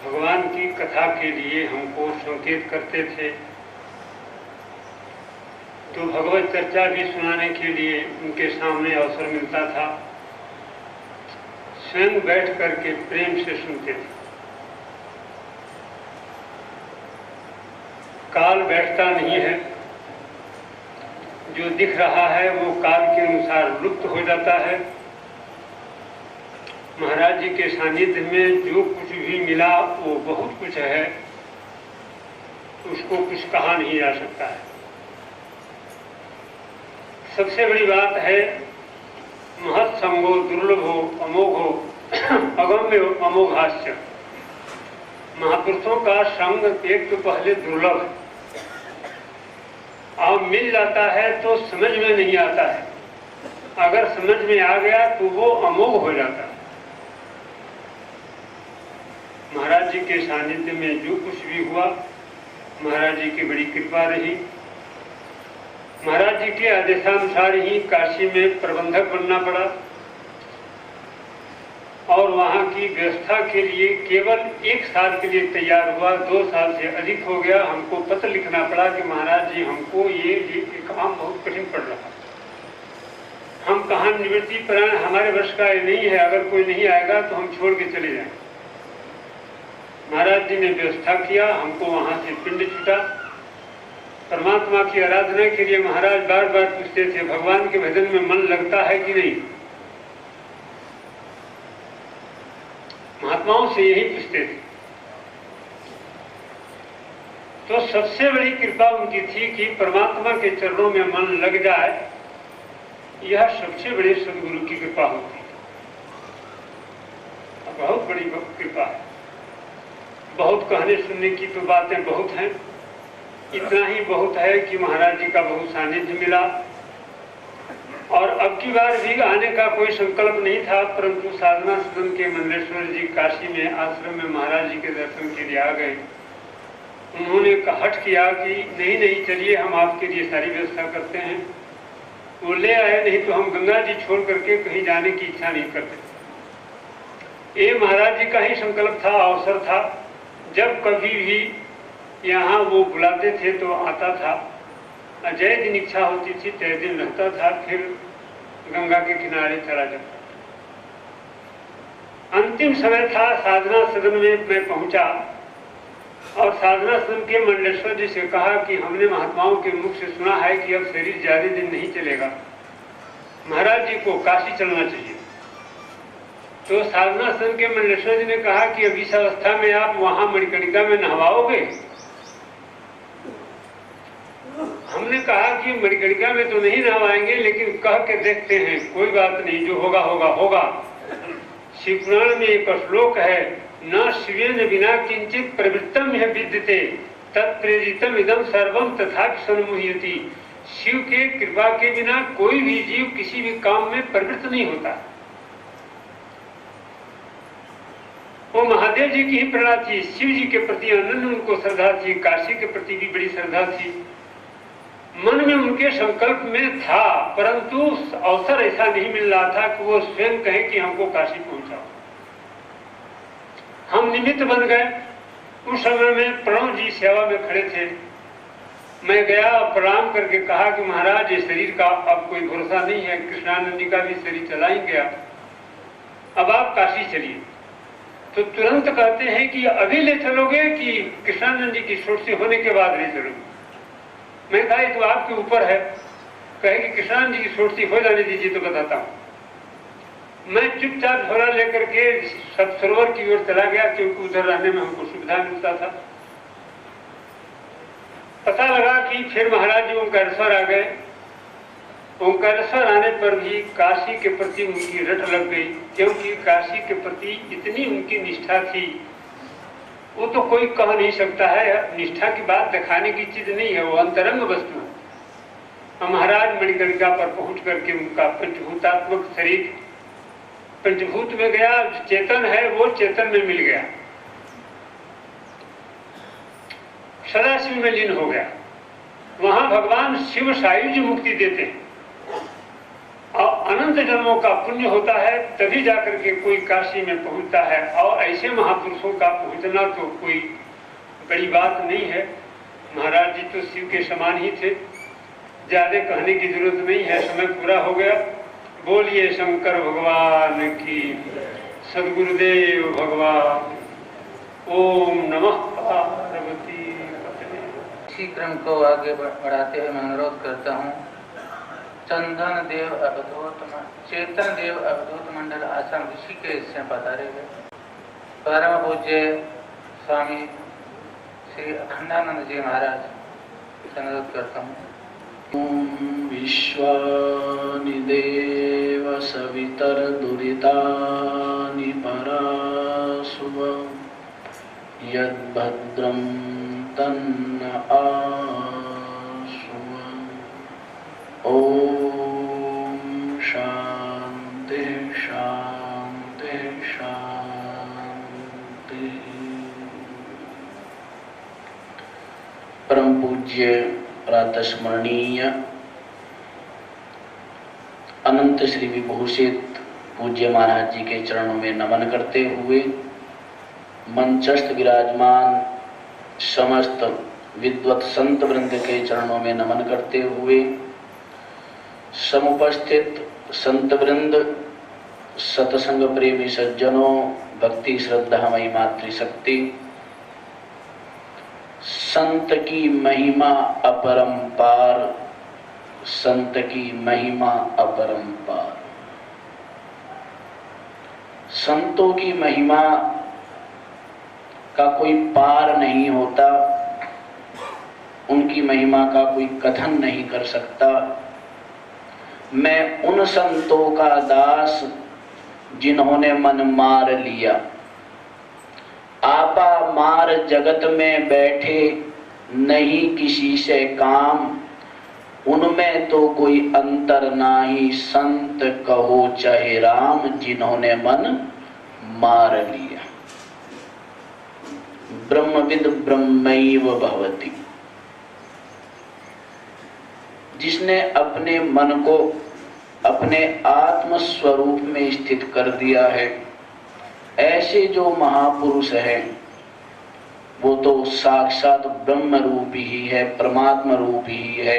भगवान की कथा के लिए हमको संकेत करते थे, तो भगवत चर्चा भी सुनाने के लिए उनके सामने अवसर मिलता था। स्वयं बैठ करके प्रेम से सुनते थे। काल बैठता नहीं है, जो दिख रहा है वो काल के अनुसार लुप्त हो जाता है। महाराज जी के सानिध्य में जो कुछ भी मिला वो बहुत कुछ है, उसको कुछ कहा नहीं जा सकता है। सबसे बड़ी बात है महत्संगो दुर्लभो अमोघो अगम्य अमोघाश्च। महापुरुषों का संग एक तो पहले दुर्लभ है, अब मिल जाता है तो समझ में नहीं आता है, अगर समझ में आ गया तो वो अमोघ हो जाता है। महाराज जी के सानिध्य में जो कुछ भी हुआ महाराज जी की बड़ी कृपा रही। महाराज जी के आदेशानुसार ही काशी में प्रबंधक बनना पड़ा और वहाँ की व्यवस्था के लिए केवल 1 साल के लिए तैयार हुआ। 2 साल से अधिक हो गया। हमको पत्र लिखना पड़ा कि महाराज जी हमको ये काम बहुत कठिन पड़ रहा, हम कहाँ निवृत्ति पर हमारे वर्ष का ये नहीं है, अगर कोई नहीं आएगा तो हम छोड़ के चले जाएंगे। महाराज जी ने व्यवस्था किया, हमको वहाँ से पिंड छूटा। परमात्मा की आराधना के लिए महाराज बार बार पूछते थे भगवान के भजन में मन लगता है कि नहीं। महात्माओं से यही पूछते थे। तो सबसे बड़ी कृपा उनकी थी कि परमात्मा के चरणों में मन लग जाए, यह सबसे बड़ी सदगुरु की कृपा होती है। बहुत बड़ी कृपा है। बहुत कहने सुनने की तो बातें बहुत हैं, इतना ही बहुत है कि महाराज जी का बहुत सानिध्य मिला। और अब की बार भी आने का कोई संकल्प नहीं था, परंतु साधना सदन के मंडलेश्वर जी काशी में आश्रम में महाराज जी के दर्शन के लिए आ गए। उन्होंने हठ किया कि नहीं चलिए हम आपके लिए सारी व्यवस्था करते हैं। वो ले आए, नहीं तो हम गंगा जी छोड़ करके कहीं जाने की इच्छा नहीं करते। ये महाराज जी का ही संकल्प था, अवसर था। जब कभी भी यहाँ वो बुलाते थे तो आता था, जय दिन इच्छा होती थी तय दिन रहता था, फिर गंगा के किनारे चला जाता। अंतिम समय था, साधना सदन में मैं पहुंचा और साधना सदन के मंडलेश्वर जी से कहा कि हमने महात्माओं के मुख से सुना है कि अब शरीर ज्यादा दिन नहीं चलेगा, महाराज जी को काशी चलना चाहिए। तो साधना सदन के मंडलेश्वर जी ने कहा कि अभी इस अवस्था में आप वहां मणिकर्णिका में नहवाओगे। हमने कहा कि मणिकर्णिका में तो नहीं नहवाएंगे, लेकिन कह के देखते हैं, कोई बात नहीं, जो होगा होगा होगा। शिव पुराण में एक श्लोक है, न शिवेन बिना किंचित प्रवृत्तम यह विद्यते तत्प्रेरितम इदम सर्वम तथापि सन्मुह्यति। शिव के कृपा के बिना कोई भी जीव किसी भी काम में प्रवृत्त नहीं होता। वो महादेव जी की ही प्रेरणा थी, शिव जी के प्रति अनन्य उनको श्रद्धा थी, काशी के प्रति भी बड़ी श्रद्धा थी। मन में उनके संकल्प में था, परंतु अवसर ऐसा नहीं मिल रहा था कि वो स्वयं कहें कि हमको काशी पहुंचाओ। हम निमित्त बन गए। उस समय में प्रणव जी सेवा में खड़े थे। मैं गया और प्रणाम करके कहा कि महाराज ये शरीर का अब कोई भरोसा नहीं है, कृष्णानंद जी का भी शरीर चला ही गया, अब आप काशी चलिए। तो तुरंत कहते हैं कि अभी ले चलोगे कि कृष्णानंद जी की छुट्टी होने के बाद ले चलोगे। मैं कहा तो आपके ऊपर है। कहे कि कृष्णानंद जी की छुट्टी हो जाने दीजिए तो बताता हूँ। मैं चुपचाप झोला लेकर के सरोवर की ओर चला गया, क्योंकि उधर रहने में हमको सुविधा मिलता था। पता लगा कि फिर महाराज जी ओंकारेश्वर आ गए ओंकारेश्वर आने पर भी काशी के प्रति उनकी रट लग गई, क्योंकि काशी के प्रति इतनी उनकी निष्ठा थी, वो तो कोई कह नहीं सकता है। निष्ठा की बात दिखाने की चीज नहीं है, वो अंतरंग वस्तु है। महाराज मणिकर्णिका पर पहुंच करके उनका पंचभूतात्मक शरीर पंचभूत में गया, चेतन है वो चेतन में मिल गया, सदाशिव में लीन हो गया। वहां भगवान शिव सायुज्य मुक्ति देते हैं और अनंत जन्मों का पुण्य होता है, तभी जाकर के कोई काशी में पहुंचता है। और ऐसे महापुरुषों का पहुंचना तो कोई बड़ी बात नहीं है। महाराज जी तो शिव के समान ही थे, ज्यादा कहने की जरूरत नहीं है, समय पूरा हो गया। बोलिए शंकर भगवान की, सदगुरुदेव भगवान। ओम नमः पार्वती पतये। इसी क्रम को आगे बढ़ाते हुए मैं अनुरोध करता हूँ चेतन देव अवधूत मंडल आश्रम ऋषिकेश से पधारे हुए परम पूज्य स्वामी श्री अखंडानंद जी महाराज से अनुरोध करता हूँ। विश्वानि देव सवितर दुरितानि परासुव यद्भद्रं तन्न आसुव। ओम शांति शांति शांति। परम पूज्य प्रातस्मरणीय अनंत श्री विभूषित पूज्य महाराज जी के चरणों में नमन करते हुए मंचस्थ विराजमान समस्त विद्वत संत वृंद के चरणों में नमन करते हुए समुपस्थित संत वृंद, सतसंग प्रेमी सज्जनों, भक्ति श्रद्धामयी मातृशक्ति, संत की महिमा अपरंपार, संत की महिमा अपरंपार। संतों की महिमा का कोई पार नहीं होता, उनकी महिमा का कोई कथन नहीं कर सकता। मैं उन संतों का दास जिन्होंने मन मार लिया, आपा मार जगत में बैठे, नहीं किसी से काम, उनमें तो कोई अंतर नाही, संत कहो चाहे राम, जिन्होंने मन मार लिया। ब्रह्मविद ब्रह्मैव भवति, जिसने अपने मन को अपने आत्म स्वरूप में स्थित कर दिया है, ऐसे जो महापुरुष हैं वो तो साक्षात ब्रह्म रूप ही है, परमात्मा रूप ही है।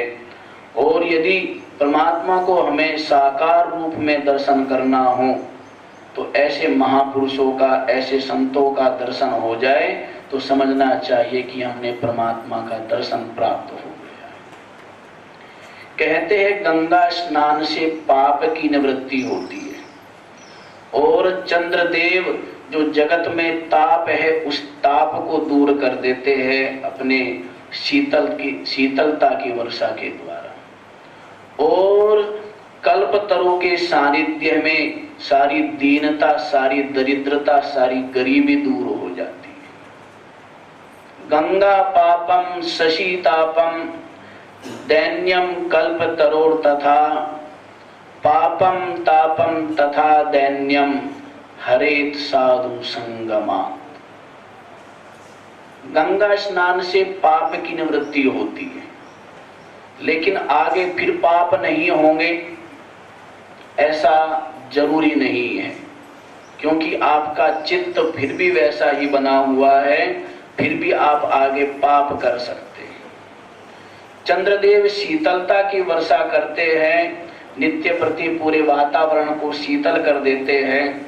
और यदि परमात्मा को हमें साकार रूप में दर्शन करना हो तो ऐसे महापुरुषों का, ऐसे संतों का दर्शन हो जाए तो समझना चाहिए कि हमने परमात्मा का दर्शन प्राप्त हो गया। कहते हैं गंगा स्नान से पाप की निवृत्ति होती है और चंद्रदेव जो जगत में ताप है उस ताप को दूर कर देते हैं अपने शीतलता की वर्षा के द्वारा। और कल्पतरु के सानिध्य में सारी दीनता, सारी दरिद्रता, सारी गरीबी दूर हो जाती है। गंगा पापम शशीतापम दैन्यम कल्पतरोर तथा, पापम तापम तथा दैन्यम हरेत साधु संगमात्। गंगा स्नान से पाप की निवृत्ति होती है, लेकिन आगे फिर पाप नहीं होंगे ऐसा जरूरी नहीं है, क्योंकि आपका चित्त फिर भी वैसा ही बना हुआ है, फिर भी आप आगे पाप कर सकते हैं। चंद्रदेव शीतलता की वर्षा करते हैं, नित्य प्रति पूरे वातावरण को शीतल कर देते हैं,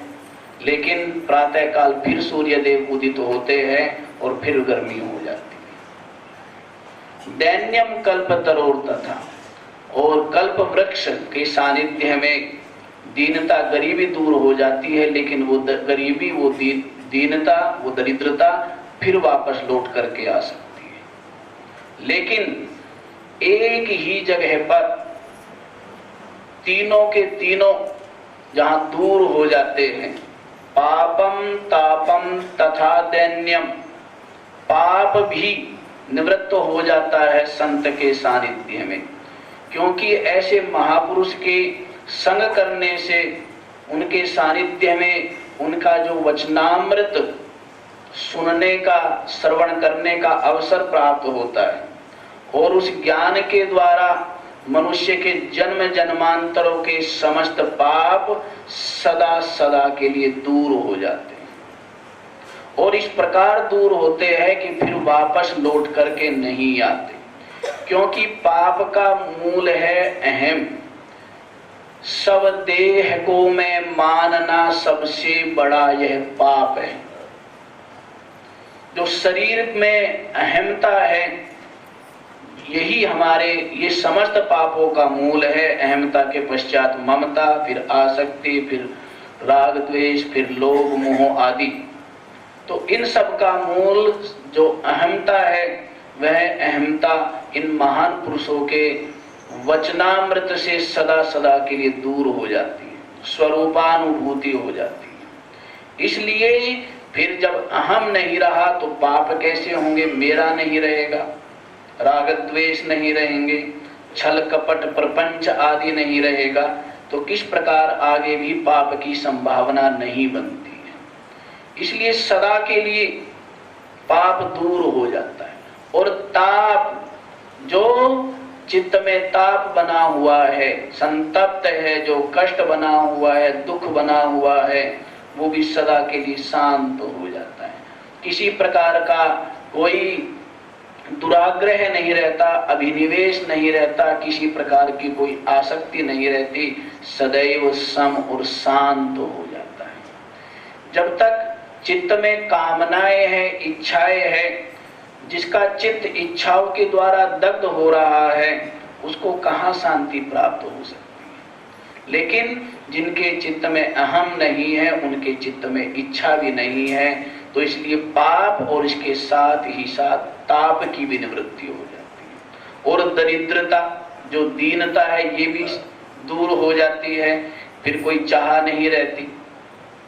लेकिन प्रातःकाल फिर सूर्यदेव उदित होते हैं और फिर गर्मी हो जाती है। दैन्यम कल्पतरोर तथा, और कल्प वृक्ष के सानिध्य में दीनता, गरीबी दूर हो जाती है, लेकिन वो गरीबी, वो दीनता, वो दरिद्रता फिर वापस लौट करके आ सकती है। लेकिन एक ही जगह पर तीनों के तीनों जहां दूर हो जाते हैं, पापम तापम तथा दैन्यम, पाप भी निवृत्त हो जाता है संत के सानिध्य में। क्योंकि ऐसे महापुरुष के संग करने से, उनके सानिध्य में उनका जो वचनामृत सुनने का, श्रवण करने का अवसर प्राप्त होता है, और उस ज्ञान के द्वारा मनुष्य के जन्म जन्मांतरों के समस्त पाप सदा सदा के लिए दूर हो जाते हैं। और इस प्रकार दूर होते हैं कि फिर वापस लौट करके नहीं आते। क्योंकि पाप का मूल है अहम। सब देह को मैं मानना सबसे बड़ा यह पाप है। जो शरीर में अहमता है, यही हमारे ये समस्त पापों का मूल है। अहमता के पश्चात ममता, फिर आसक्ति, फिर राग द्वेष, फिर लोभ मोह आदि। तो इन सब का मूल जो अहमता है, वह अहमता इन महान पुरुषों के वचनामृत से सदा सदा के लिए दूर हो जाती है, स्वरूपानुभूति हो जाती है। इसलिए फिर जब अहम नहीं रहा तो पाप कैसे होंगे? मेरा नहीं रहेगा, राग द्वेष नहीं रहेंगे, छल कपट प्रपंच आदि नहीं रहेगा, तो किस प्रकार आगे भी पाप की संभावना नहीं बनती है। इसलिए सदा के लिए पाप दूर हो जाता है। और ताप, जो चित्त में ताप बना हुआ है, संतप्त है, जो कष्ट बना हुआ है, दुख बना हुआ है, वो भी सदा के लिए शांत हो जाता है। किसी प्रकार का कोई दुराग्रह नहीं रहता, अभिनिवेश नहीं रहता, किसी प्रकार की कोई आसक्ति नहीं रहती, सदैव सम और शांत हो जाता है। जब तक चित्त में कामनाएं हैं, इच्छाएं हैं, जिसका चित्त इच्छाओं के द्वारा दग्ध हो रहा है, उसको कहाँ शांति प्राप्त हो सकती है। लेकिन जिनके चित्त में अहम नहीं है, उनके चित्त में इच्छा भी नहीं है, तो इसलिए पाप और इसके साथ ही साथ ताप की भी निवृत्ति हो जाती है। और दरिद्रता, जो दीनता है, ये भी दूर हो जाती है। फिर कोई चाह नहीं रहती,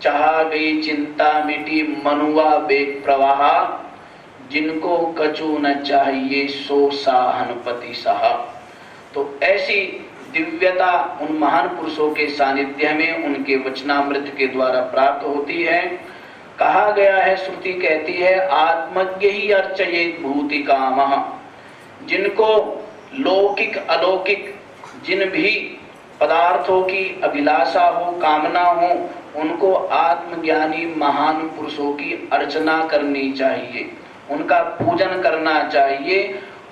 चाह गई चिंता मिटी, मनुआ बेग प्रवाह, जिनको कछु न चाहिए सो साहनपति साहब। तो ऐसी दिव्यता उन महान पुरुषों के सानिध्य में, उनके वचनामृत के द्वारा प्राप्त होती है। कहा गया है, श्रुति कहती है, आत्मज्ञ ही अर्चयेत भूति कामः। जिनको लौकिक अलौकिक जिन भी पदार्थों की अभिलाषा हो, कामना हो, उनको आत्मज्ञानी महान पुरुषों की अर्चना करनी चाहिए, उनका पूजन करना चाहिए।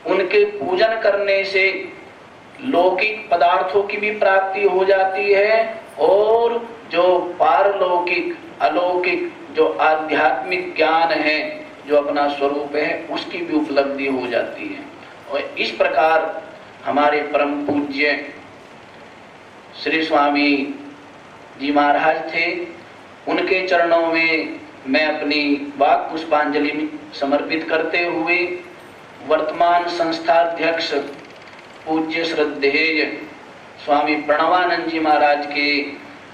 उनके पूजन करने से लौकिक पदार्थों की भी प्राप्ति हो जाती है, और जो पारलौकिक अलौकिक जो आध्यात्मिक ज्ञान है, जो अपना स्वरूप है, उसकी भी उपलब्धि हो जाती है। और इस प्रकार हमारे परम पूज्य श्री स्वामी जी महाराज थे। उनके चरणों में मैं अपनी वाक पुष्पांजलि समर्पित करते हुए वर्तमान संस्थाध्यक्ष पूज्य श्रद्धेय स्वामी प्रणवानंद जी महाराज के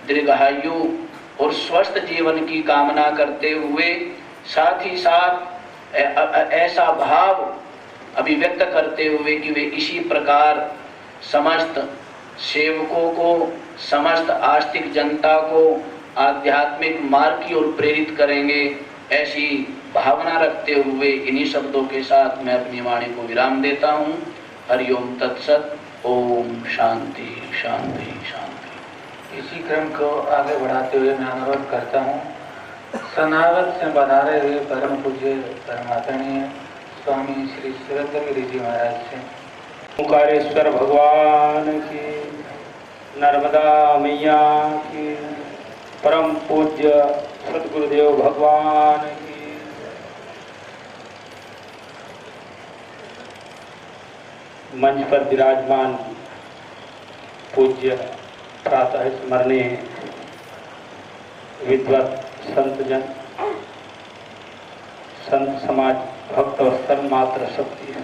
दीर्घायु और स्वस्थ जीवन की कामना करते हुए, साथ ही साथ ऐसा भाव अभिव्यक्त करते हुए कि वे इसी प्रकार समस्त सेवकों को, समस्त आस्तिक जनता को आध्यात्मिक मार्ग की ओर प्रेरित करेंगे, ऐसी भावना रखते हुए इन्हीं शब्दों के साथ मैं अपनी वाणी को विराम देता हूँ। हरिओम तत्सत। ओम शांति शांति शांति। इसी क्रम को आगे बढ़ाते हुए मैं अनुरोध करता हूँ सनावत से बधारे हुए परम पूज्य परमात्मनीय स्वामी श्री सुरेंद्रगिरी जी महाराज से। ओंकारेश्वर भगवान की, नर्मदा मैया की, परम पूज्य सद्गुरुदेव भगवान की। मंच पर विराजमान पूज्य प्रातः स्मरणीय विद्वत संतजन, संत समाज, भक्त वत्सल मात्र शक्ति।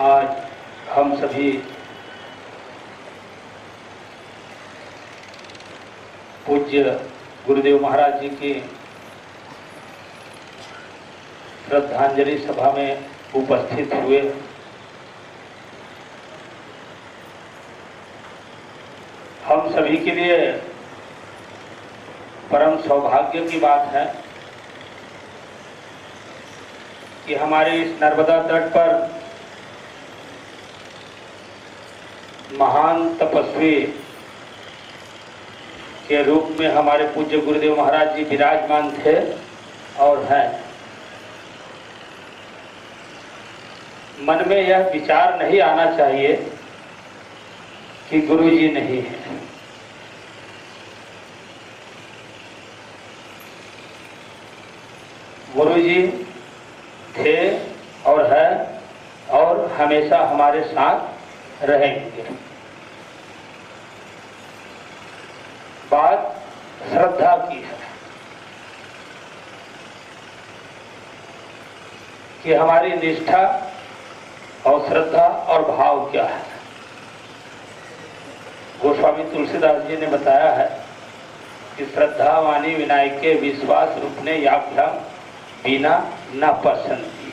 आज हम सभी पूज्य गुरुदेव महाराज जी की श्रद्धांजलि सभा में उपस्थित हुए। हम सभी के लिए परम सौभाग्य की बात है कि हमारे इस नर्मदा तट पर महान तपस्वी के रूप में हमारे पूज्य गुरुदेव महाराज जी विराजमान थे और हैं। मन में यह विचार नहीं आना चाहिए कि गुरु जी नहीं है। गुरु जी थे और है और हमेशा हमारे साथ रहेंगे। बात श्रद्धा की है कि हमारी निष्ठा और श्रद्धा और भाव क्या है। गोस्वामी तुलसीदास जी ने बताया है कि श्रद्धा वाणी विनायके विश्वास रूपने याभ्याम बिना न पसंदी।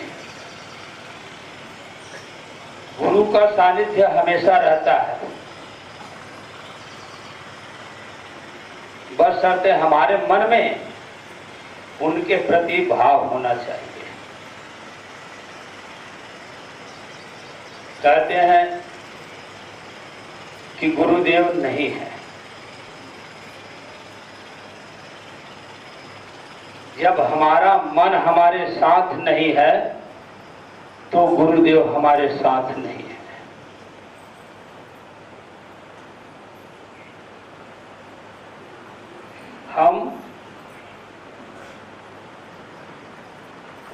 गुरु का सानिध्य हमेशा रहता है, बशर्ते हमारे मन में उनके प्रति भाव होना चाहिए। कहते हैं कि गुरुदेव नहीं है। जब हमारा मन हमारे साथ नहीं है तो गुरुदेव हमारे साथ नहीं है। हम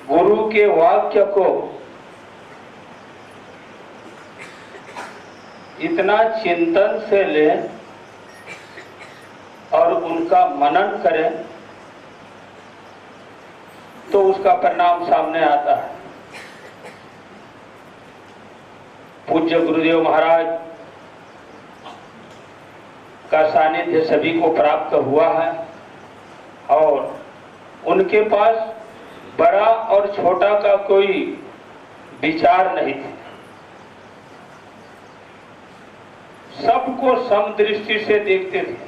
गुरु के वाक्य को इतना चिंतन से लें और उनका मनन करें तो उसका परिणाम सामने आता है। पूज्य गुरुदेव महाराज का सानिध्य सभी को प्राप्त हुआ है और उनके पास बड़ा और छोटा का कोई विचार नहीं था। सबको समदृष्टि से देखते थे।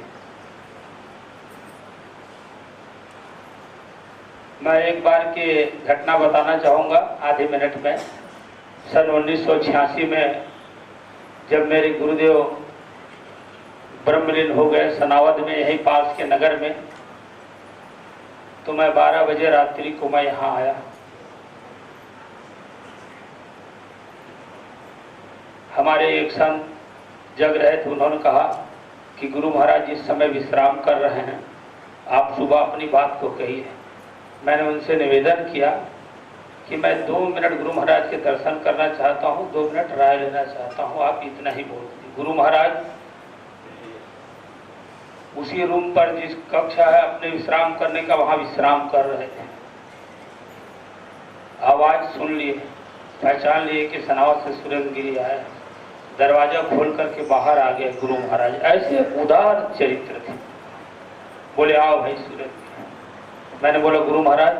मैं एक बार की घटना बताना चाहूँगा आधे मिनट में। सन 1986 में जब मेरे गुरुदेव ब्रह्मलीन हो गए सनावद में, यहीं पास के नगर में, तो मैं 12 बजे रात्रि को मैं यहाँ आया। हमारे एक संत जग रहे थे, उन्होंने कहा कि गुरु महाराज इस समय विश्राम कर रहे हैं, आप सुबह अपनी बात को कहिए। मैंने उनसे निवेदन किया कि मैं 2 मिनट गुरु महाराज के दर्शन करना चाहता हूँ, 2 मिनट राय लेना चाहता हूँ, आप इतना ही बोल दीजिए। गुरु महाराज उसी रूम पर जिस कक्षा है अपने विश्राम करने का, वहाँ विश्राम कर रहे थे। आवाज सुन लिए, पहचान लिए कि सनावद से सुरेंद्र गिरी आया। दरवाजा खोल करके बाहर आ गए गुरु महाराज। ऐसे उदार चरित्र थे। बोले आओ भाई सुरेंद्र। मैंने बोला गुरु महाराज,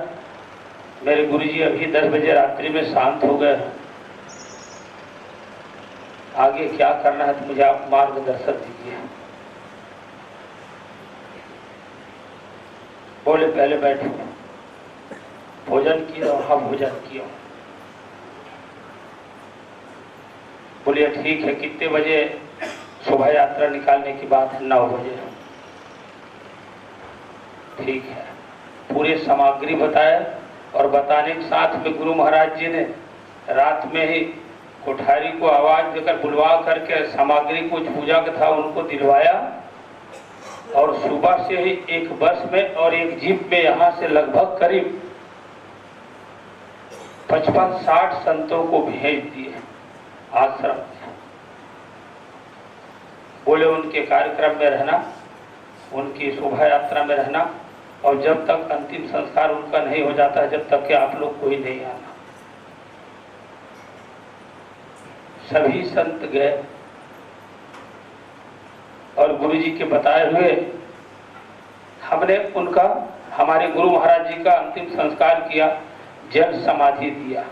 मेरे गुरुजी अभी 10 बजे रात्रि में शांत हो गए हैं, आगे क्या करना है तो मुझे आप मार्गदर्शन दीजिए। बोले पहले बैठो, भोजन किया? हाँ भोजन किया। बोलिए ठीक है, कितने बजे शोभा यात्रा निकालने की बात है? 9 बजे। ठीक है, पूरे सामग्री बताए और बताने के साथ में गुरु महाराज जी ने रात में ही कोठारी को आवाज देकर बुलवा करके सामग्री को पूजा का था उनको दिलवाया और सुबह से ही एक बस में और एक जीप में यहाँ से लगभग करीब 55-60 संतों को भेज दिए आश्रम में। बोले उनके कार्यक्रम में रहना, उनकी शोभा यात्रा में रहना और जब तक अंतिम संस्कार उनका नहीं हो जाता जब तक कि आप लोग कोई नहीं आना। सभी संत गए और गुरु जी के बताए हुए हमने उनका हमारे गुरु महाराज जी का अंतिम संस्कार किया, जल समाधि दिया।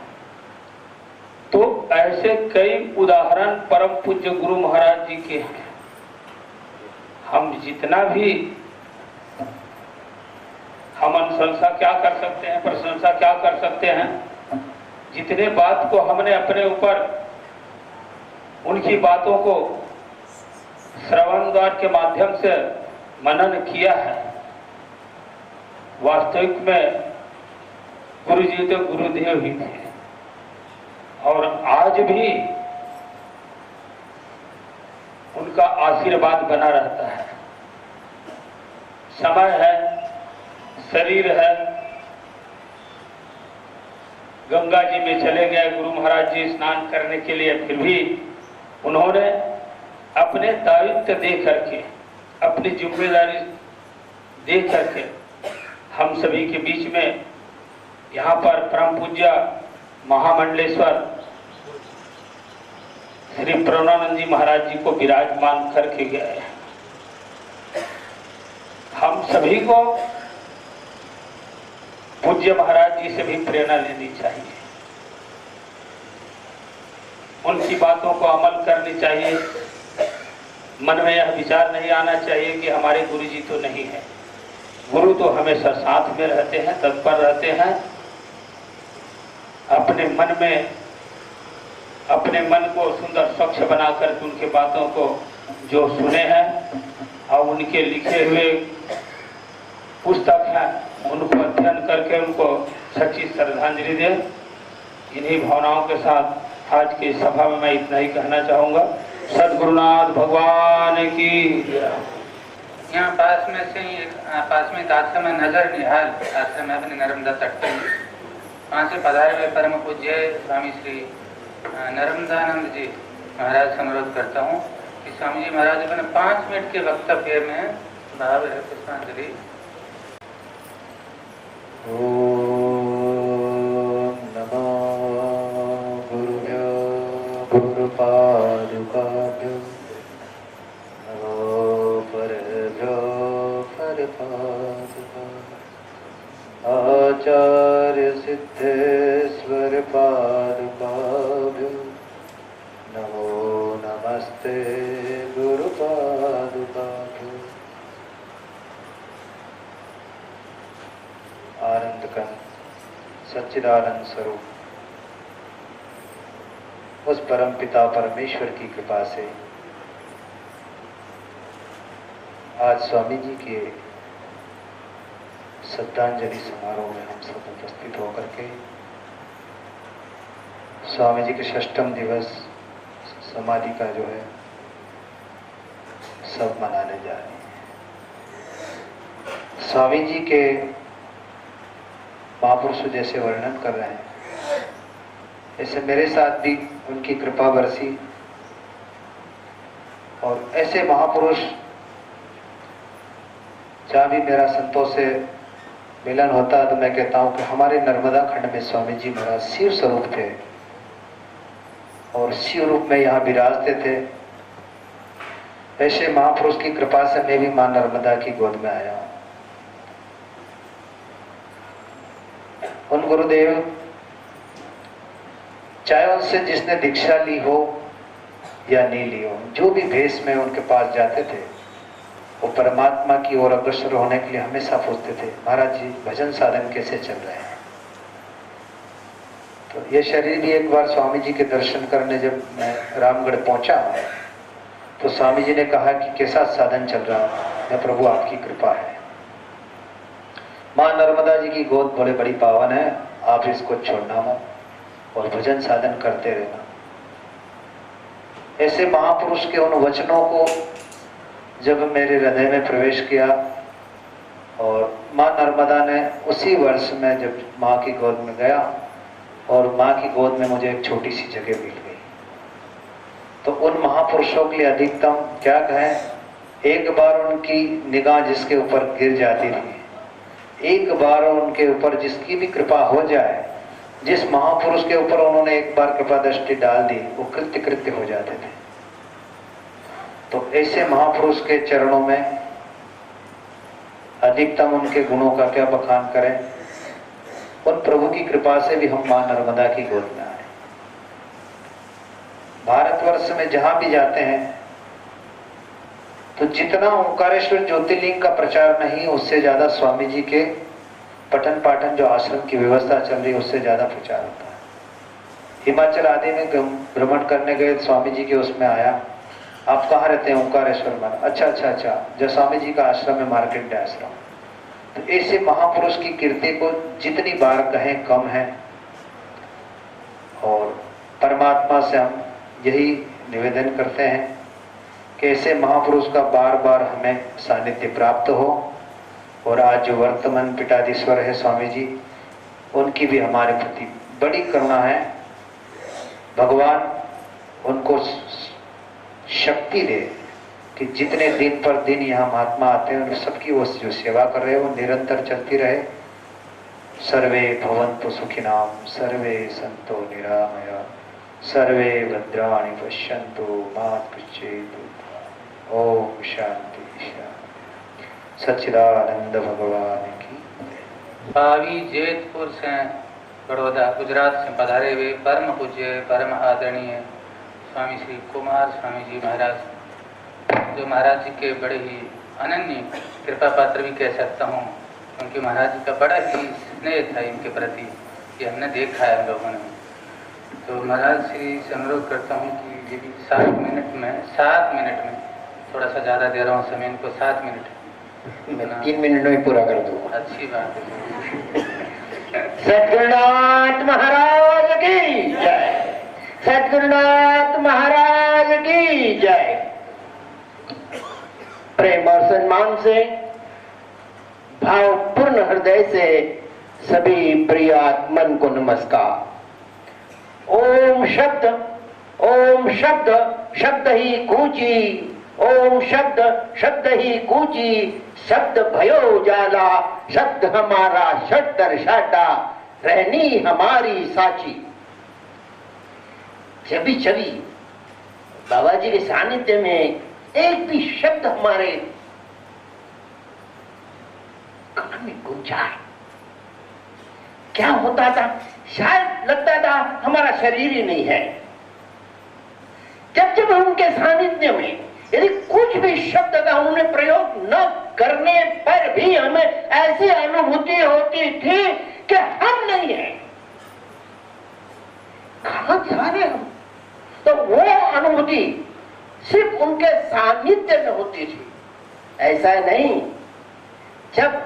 तो ऐसे कई उदाहरण परम पूज्य गुरु महाराज जी के हैं। हम जितना भी हम अनुशंसा क्या कर सकते हैं, प्रशंसा क्या कर सकते हैं, जितने बात को हमने अपने ऊपर उनकी बातों को श्रवण द्वार के माध्यम से मनन किया है। वास्तविक में गुरु जी तो गुरुदेव ही थे और आज भी उनका आशीर्वाद बना रहता है। समय है, शरीर है, गंगा जी में चले गए गुरु महाराज जी स्नान करने के लिए, फिर भी उन्होंने अपने दायित्व दे करके, अपनी जिम्मेदारी दे करके हम सभी के बीच में यहाँ पर परम पूज्य महामंडलेश्वर श्री प्रणवानंद जी महाराज जी को विराजमान करके गए। हम सभी को पूज्य महाराज जी से भी प्रेरणा लेनी चाहिए, उनकी बातों को अमल करनी चाहिए। मन में यह विचार नहीं आना चाहिए कि हमारे गुरु जी तो नहीं है। गुरु तो हमेशा साथ में रहते हैं, तत्पर रहते हैं। अपने मन को सुंदर स्वच्छ बनाकर उनके बातों को जो सुने हैं और उनके लिखे हुए पुस्तक हैं उनको अध्ययन करके उनको सच्ची श्रद्धांजलि दें। इन्हीं भावनाओं के साथ आज की सभा में मैं इतना ही कहना चाहूँगा। सद्गुरुनाथ भगवान की। यहाँ पास में से एक आश्रम है नगर निहाल आश्रम है अपने नर्मदा तट पर। वहाँ से पधारे हुए परम पूज्य स्वामी श्री नर्मदानंद जी महाराज से अनुरोध करता हूँ कि स्वामी जी महाराज अपने 5 मिनट के वक्तव्य में भाव पुष्पांजलि। ओम नमो गुरुभ्यो गुरुपादुकाभ्यो नमो परभ्यो परपादुका आचार्य सिद्धेश्वर पादुकाभ्यो नमो नमस्ते गुरुपादुकाभ्यो। आनंद कंद सच्चिदानंद स्वरूप उस परम पिता परमेश्वर की कृपा से आज स्वामी जी के श्रद्धांजलि समारोह में हम सब उपस्थित होकर के स्वामी जी के 6ठम दिवस समाधि का जो है सब मनाने जा रहे हैं। स्वामी जी के महापुरुष जैसे वर्णन कर रहे हैं, ऐसे मेरे साथ भी उनकी कृपा बरसी और ऐसे महापुरुष जहाँ भी मेरा संतों से मिलन होता है तो मैं कहता हूँ कि हमारे नर्मदा खंड में स्वामी जी महाराज शिव स्वरूप थे और शिव रूप में यहाँ विराजते थे। ऐसे महापुरुष की कृपा से मैं भी मां नर्मदा की गोद में आया हूँ। उन गुरुदेव चाहे उनसे जिसने दीक्षा ली हो या नहीं ली हो, जो भी भेष में उनके पास जाते थे वो परमात्मा की ओर अग्रसर होने के लिए हमेशा पूछते थे, महाराज जी भजन साधन कैसे चल रहे हैं। तो ये शरीर भी एक बार स्वामी जी के दर्शन करने जब मैं रामगढ़ पहुंचा तो स्वामी जी ने कहा कि कैसा साधन चल रहा है। मैं प्रभु आपकी कृपा है, माँ नर्मदा जी की गोद बड़े बड़ी पावन है, आप इसको छोड़ना मत और भजन साधन करते रहना। ऐसे महापुरुष के उन वचनों को जब मेरे हृदय में प्रवेश किया और माँ नर्मदा ने उसी वर्ष में जब माँ की गोद में गया और माँ की गोद में मुझे एक छोटी सी जगह मिल गई, तो उन महापुरुषों के लिए अधिकतम क्या कहें, एक बार उनकी निगाह जिसके ऊपर गिर जाती थी, एक बार उनके ऊपर जिसकी भी कृपा हो जाए, जिस महापुरुष के ऊपर उन्होंने एक बार कृपा दृष्टि डाल दी वो कृत्य कृत्य हो जाते थे। तो ऐसे महापुरुष के चरणों में अधिकतम उनके गुणों का क्या बखान करें। उन प्रभु की कृपा से भी हम मां नर्मदा की गोद में आए। भारतवर्ष में जहां भी जाते हैं तो जितना ओंकारेश्वर ज्योतिर्लिंग का प्रचार नहीं, उससे ज्यादा स्वामी जी के पठन पाठन जो आश्रम की व्यवस्था चल रही है उससे ज्यादा प्रचार होता है। हिमाचल आदि में भ्रमण करने गए, स्वामी जी के उसमें आया, आप कहाँ रहते हैं? ओंकारेश्वर में। अच्छा, जो स्वामी जी का आश्रम है मार्केट आश्रम। तो ऐसे महापुरुष की कीर्ति को जितनी बार कहें कम है। और परमात्मा से हम यही निवेदन करते हैं कि ऐसे महापुरुष का बार बार हमें सानिध्य प्राप्त हो। और आज जो वर्तमान पीठाधीश्वर है स्वामी जी, उनकी भी हमारे प्रति बड़ी करुणा है। भगवान उनको शक्ति दे कि जितने दिन पर दिन यहाँ महात्मा आते हैं, सबकी वो जो सेवा कर रहे हैं वो निरंतर चलती रहे। सर्वे भवन्तु सुखिनाम, सर्वे सन्तो निरामया, सर्वे भद्राणि पश्यन्तु मा कश्चित्। ओम शांति शांति। सच्चिदानंद भगवान की। भावी जेतपुर से बड़ौदा गुजरात से पधारे हुए परम पूज्य परम आदरणीय स्वामी श्री कुमार स्वामी जी महाराज, जो महाराज जी के बड़े ही अनन्य कृपा पात्र भी कह सकता हूँ, क्योंकि महाराज जी का बड़ा ही स्नेह था इनके प्रति, ये हमने देखा है हम लोगों ने। तो महाराज श्री से अनुरोध करता हूँ कि ये भी 7 मिनट में थोड़ा सा ज़्यादा दे रहा हूँ समय इनको, 7 मिनट 3 मिनट में पूरा कर दो। अच्छी बात है। सद्गुरुनाथ महाराज की जय, सद्गुरुनाथ महाराज की जय। प्रेम और सम्मान से, भावपूर्ण हृदय से सभी प्रिय आत्मन को नमस्कार। ओम शब्द, ओम शब्द, शब्द ही कूची, ओम शब्द, शब्द ही कूची, शब्द भयो जाला, शब्द हमारा शब्द दर्शाता, रहनी हमारी साची। छवि छवि बाबा जी के सानिध्य में एक भी शब्द हमारे कान में गूंजा है। क्या होता था? शायद लगता था हमारा शरीर ही नहीं है। जब जब उनके सानिध्य में यदि कुछ भी शब्द का उन्होंने प्रयोग न करने पर भी हमें ऐसी अनुभूति होती थी कि हम नहीं है, कहां जा रहे हम। तो वो अनुभूति सिर्फ उनके सानिध्य में होती थी। ऐसा नहीं, जब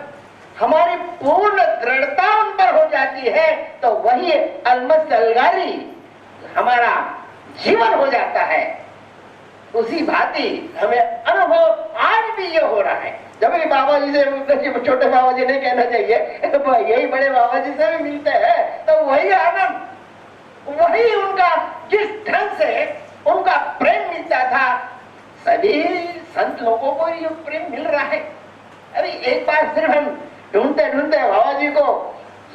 हमारी पूर्ण दृढ़ता उन पर हो जाती है तो वही अलमस्त अलगारी हमारा जीवन हो जाता है। उसी भांति हमें अनुभव आज भी ये हो रहा है। जब भी बाबा जी से, छोटे बाबा जी नहीं कहना चाहिए, यही बड़े बाबा जी से भी मिलते हैं तो वही आनंद, वही उनका जिस ढंग से उनका प्रेम मिलता था, सभी संत लोगों को ये प्रेम मिल रहा है। अरे एक बार सिर्फ हम ढूंढते ढूंढते बाबा जी को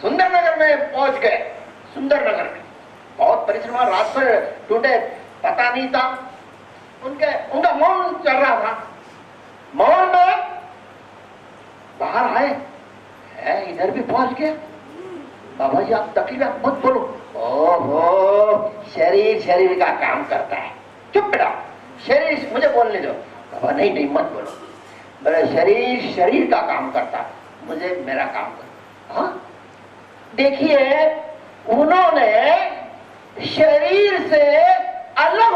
सुंदरनगर में पहुंच गए। सुंदरनगर में बहुत परिश्रम, रात भर ढूंढे, पता नहीं था। उनका मौन चल रहा था। मौन में बाहर आए, इधर भी पहुंच गए। बाबा जी आप तकलीफ मत बोलो। ओहो, शरीर का काम करता है। चुप बेटा, शरीर मुझे बोलने दो। बाबा नहीं मत बोलो। मेरा शरीर का काम करता है, मुझे मेरा काम कर। हाँ देखिए, उन्होंने शरीर से अलग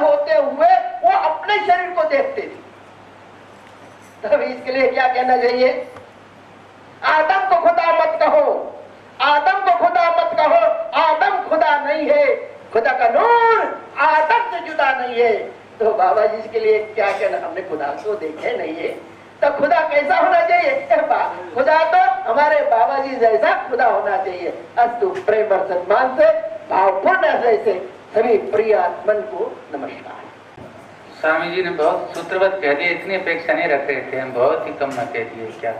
होते हुए वो अपने शरीर को देखते थे। तब इसके लिए क्या कहना चाहिए? आदम को खुदा मत कहो, आदम को खुदा मत कहो, आदम खुदा नहीं है, खुदा का नूर आदम से जुदा नहीं है। तो बाबा जी इसके लिए क्या कहना? हमने खुदा को देखे नहीं है तो खुदा कैसा होना चाहिए? खुदा तो हमारे बाबा जी जैसा खुदा होना चाहिए। अस्तु, प्रेम और सम्मान से, भावपूर्ण हृदय से सभी प्रिय आत्मन को नमस्कार। स्वामी जी ने बहुत सूत्रवत कह दिए, इतनी अपेक्षा नहीं रख रहे थे हम, बहुत ही कम में कह दिए क्या।